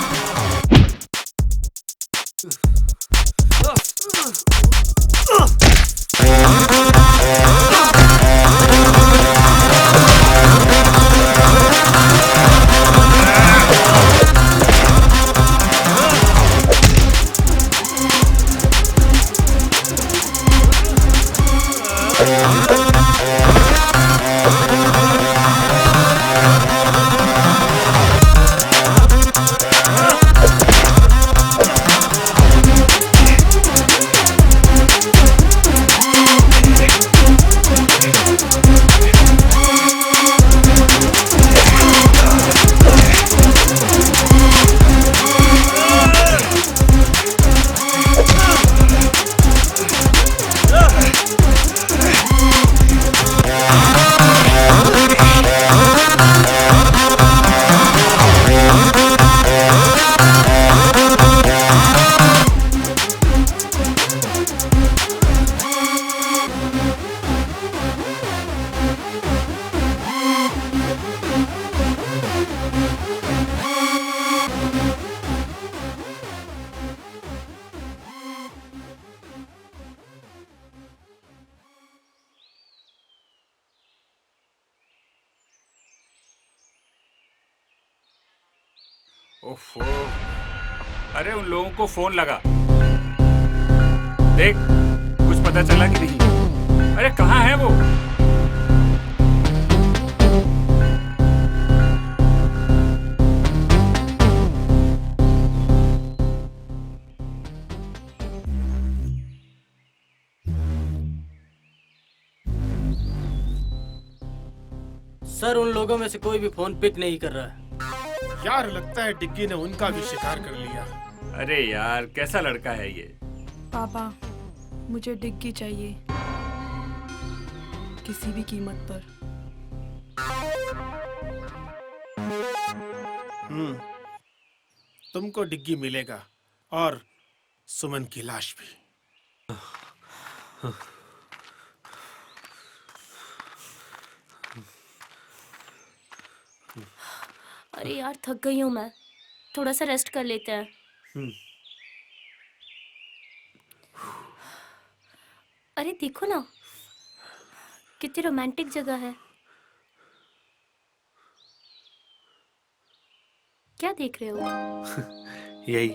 ओफो, अरे उन लोगों को फोन लगा, देख कुछ पता चला कि नहीं? अरे कहाँ है वो? सर उन लोगों में से कोई भी फोन पिक नहीं कर रहा है। यार लगता है डिग्गी ने उनका भी शिकार कर लिया। अरे यार कैसा लड़का है ये? पापा मुझे डिग्गी चाहिए, किसी भी कीमत पर। तुमको डिग्गी मिलेगा और सुमन की लाश भी। अरे यार थक गई हूँ मैं, थोड़ा सा रेस्ट कर लेते हैं। अरे देखो ना कितनी रोमांटिक जगह है। क्या देख रहे हो? यही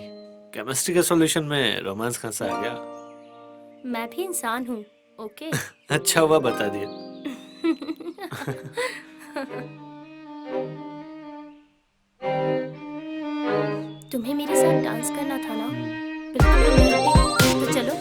केमिस्ट्री के सॉल्यूशन में रोमांस कहाँ से आ गया? मैं भी इंसान हूँ, ओके? अच्छा हुआ बता दिया। तुम्हें मेरे साथ डांस करना था ना? बिल्कुल रोमांटिक, तो चलो।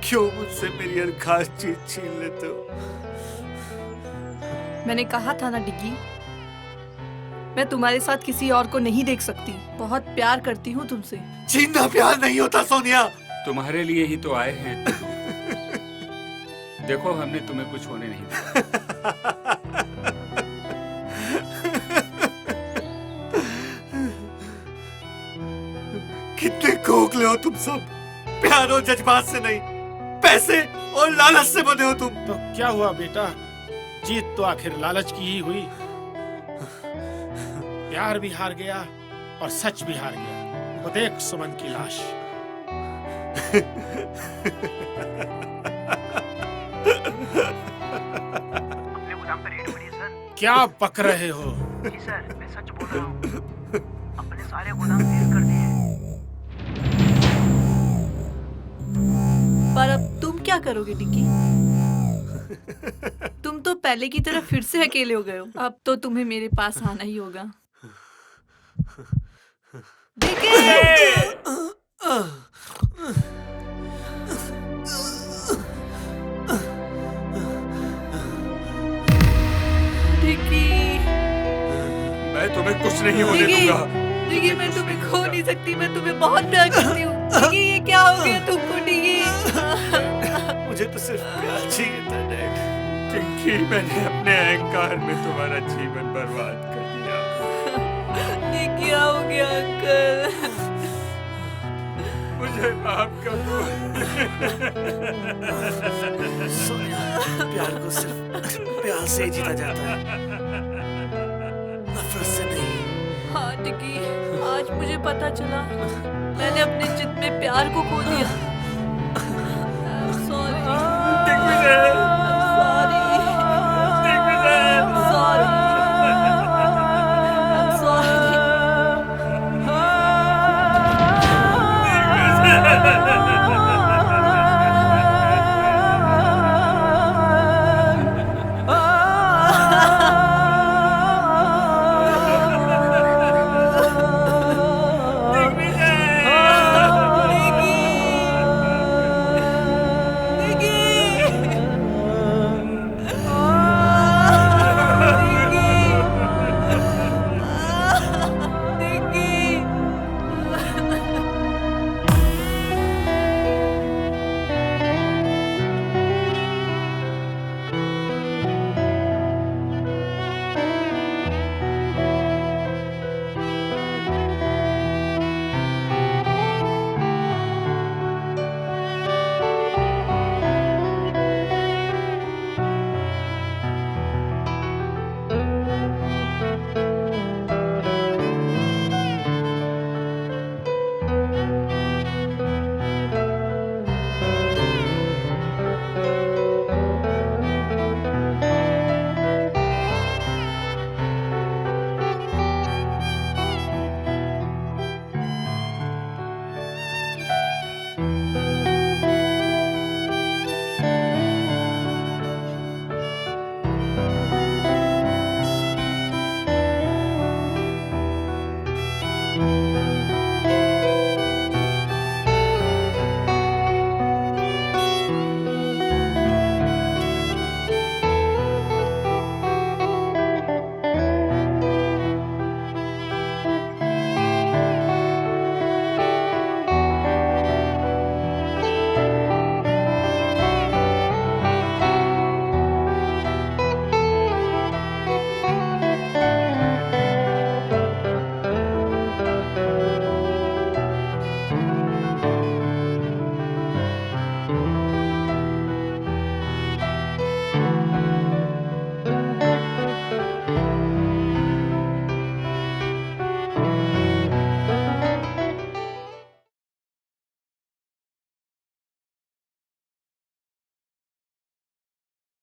क्यों मुझसे मेरी हर खास चीज छीन लेते हो? मैंने कहा था ना डिग्गी, मैं तुम्हारे साथ किसी और को नहीं देख सकती। बहुत प्यार करती हूँ तुमसे। छीनना प्यार नहीं होता सोनिया। तुम्हारे लिए ही तो आए हैं। देखो हमने तुम्हें कुछ होने नहीं दिया। कितने खोखले हो तुम सब। प्यार और जज्बात से नहीं, पैसे और लालच से बने हो तुम। तो क्या हुआ बेटा, जीत तो आखिर लालच की ही हुई। प्यार भी हार गया और सच भी हार गया। वो देख सुमन की लाश। अपने गोदाम पे रेड पड़ी है सर। क्या बक रहे हो? जी सर मैं सच बोल रहा हूँ, अपने सारे गोदाम सील कर दिए। पर अब तुम क्या करोगे डिग्गी? तुम तो पहले की तरह फिर से अकेले हो गए हो। अब तो तुम्हें मेरे पास आना ही होगा। डिग्गी! डिगी मैं तुम्हें खो नहीं सकती, मैं तुम्हें बहुत प्यार करती हूँ। डिगी ये क्या हो गया तुमको डिगी? मुझे तो सिर्फ प्यार चाहिए था डैड। टिंकी, मैंने अपने अहंकार में तुम्हारा जीवन बर्बाद कर दिया। ये क्या हो गया अंकल? मुझे माफ कर दो। सोनिया, प्यार को सिर्फ प्यार से जीता जाता है, नफरत से नहीं। हाँ डिगी, आज मुझे पता चला मैंने अपने जिद में प्यार को खो दिया। सॉरी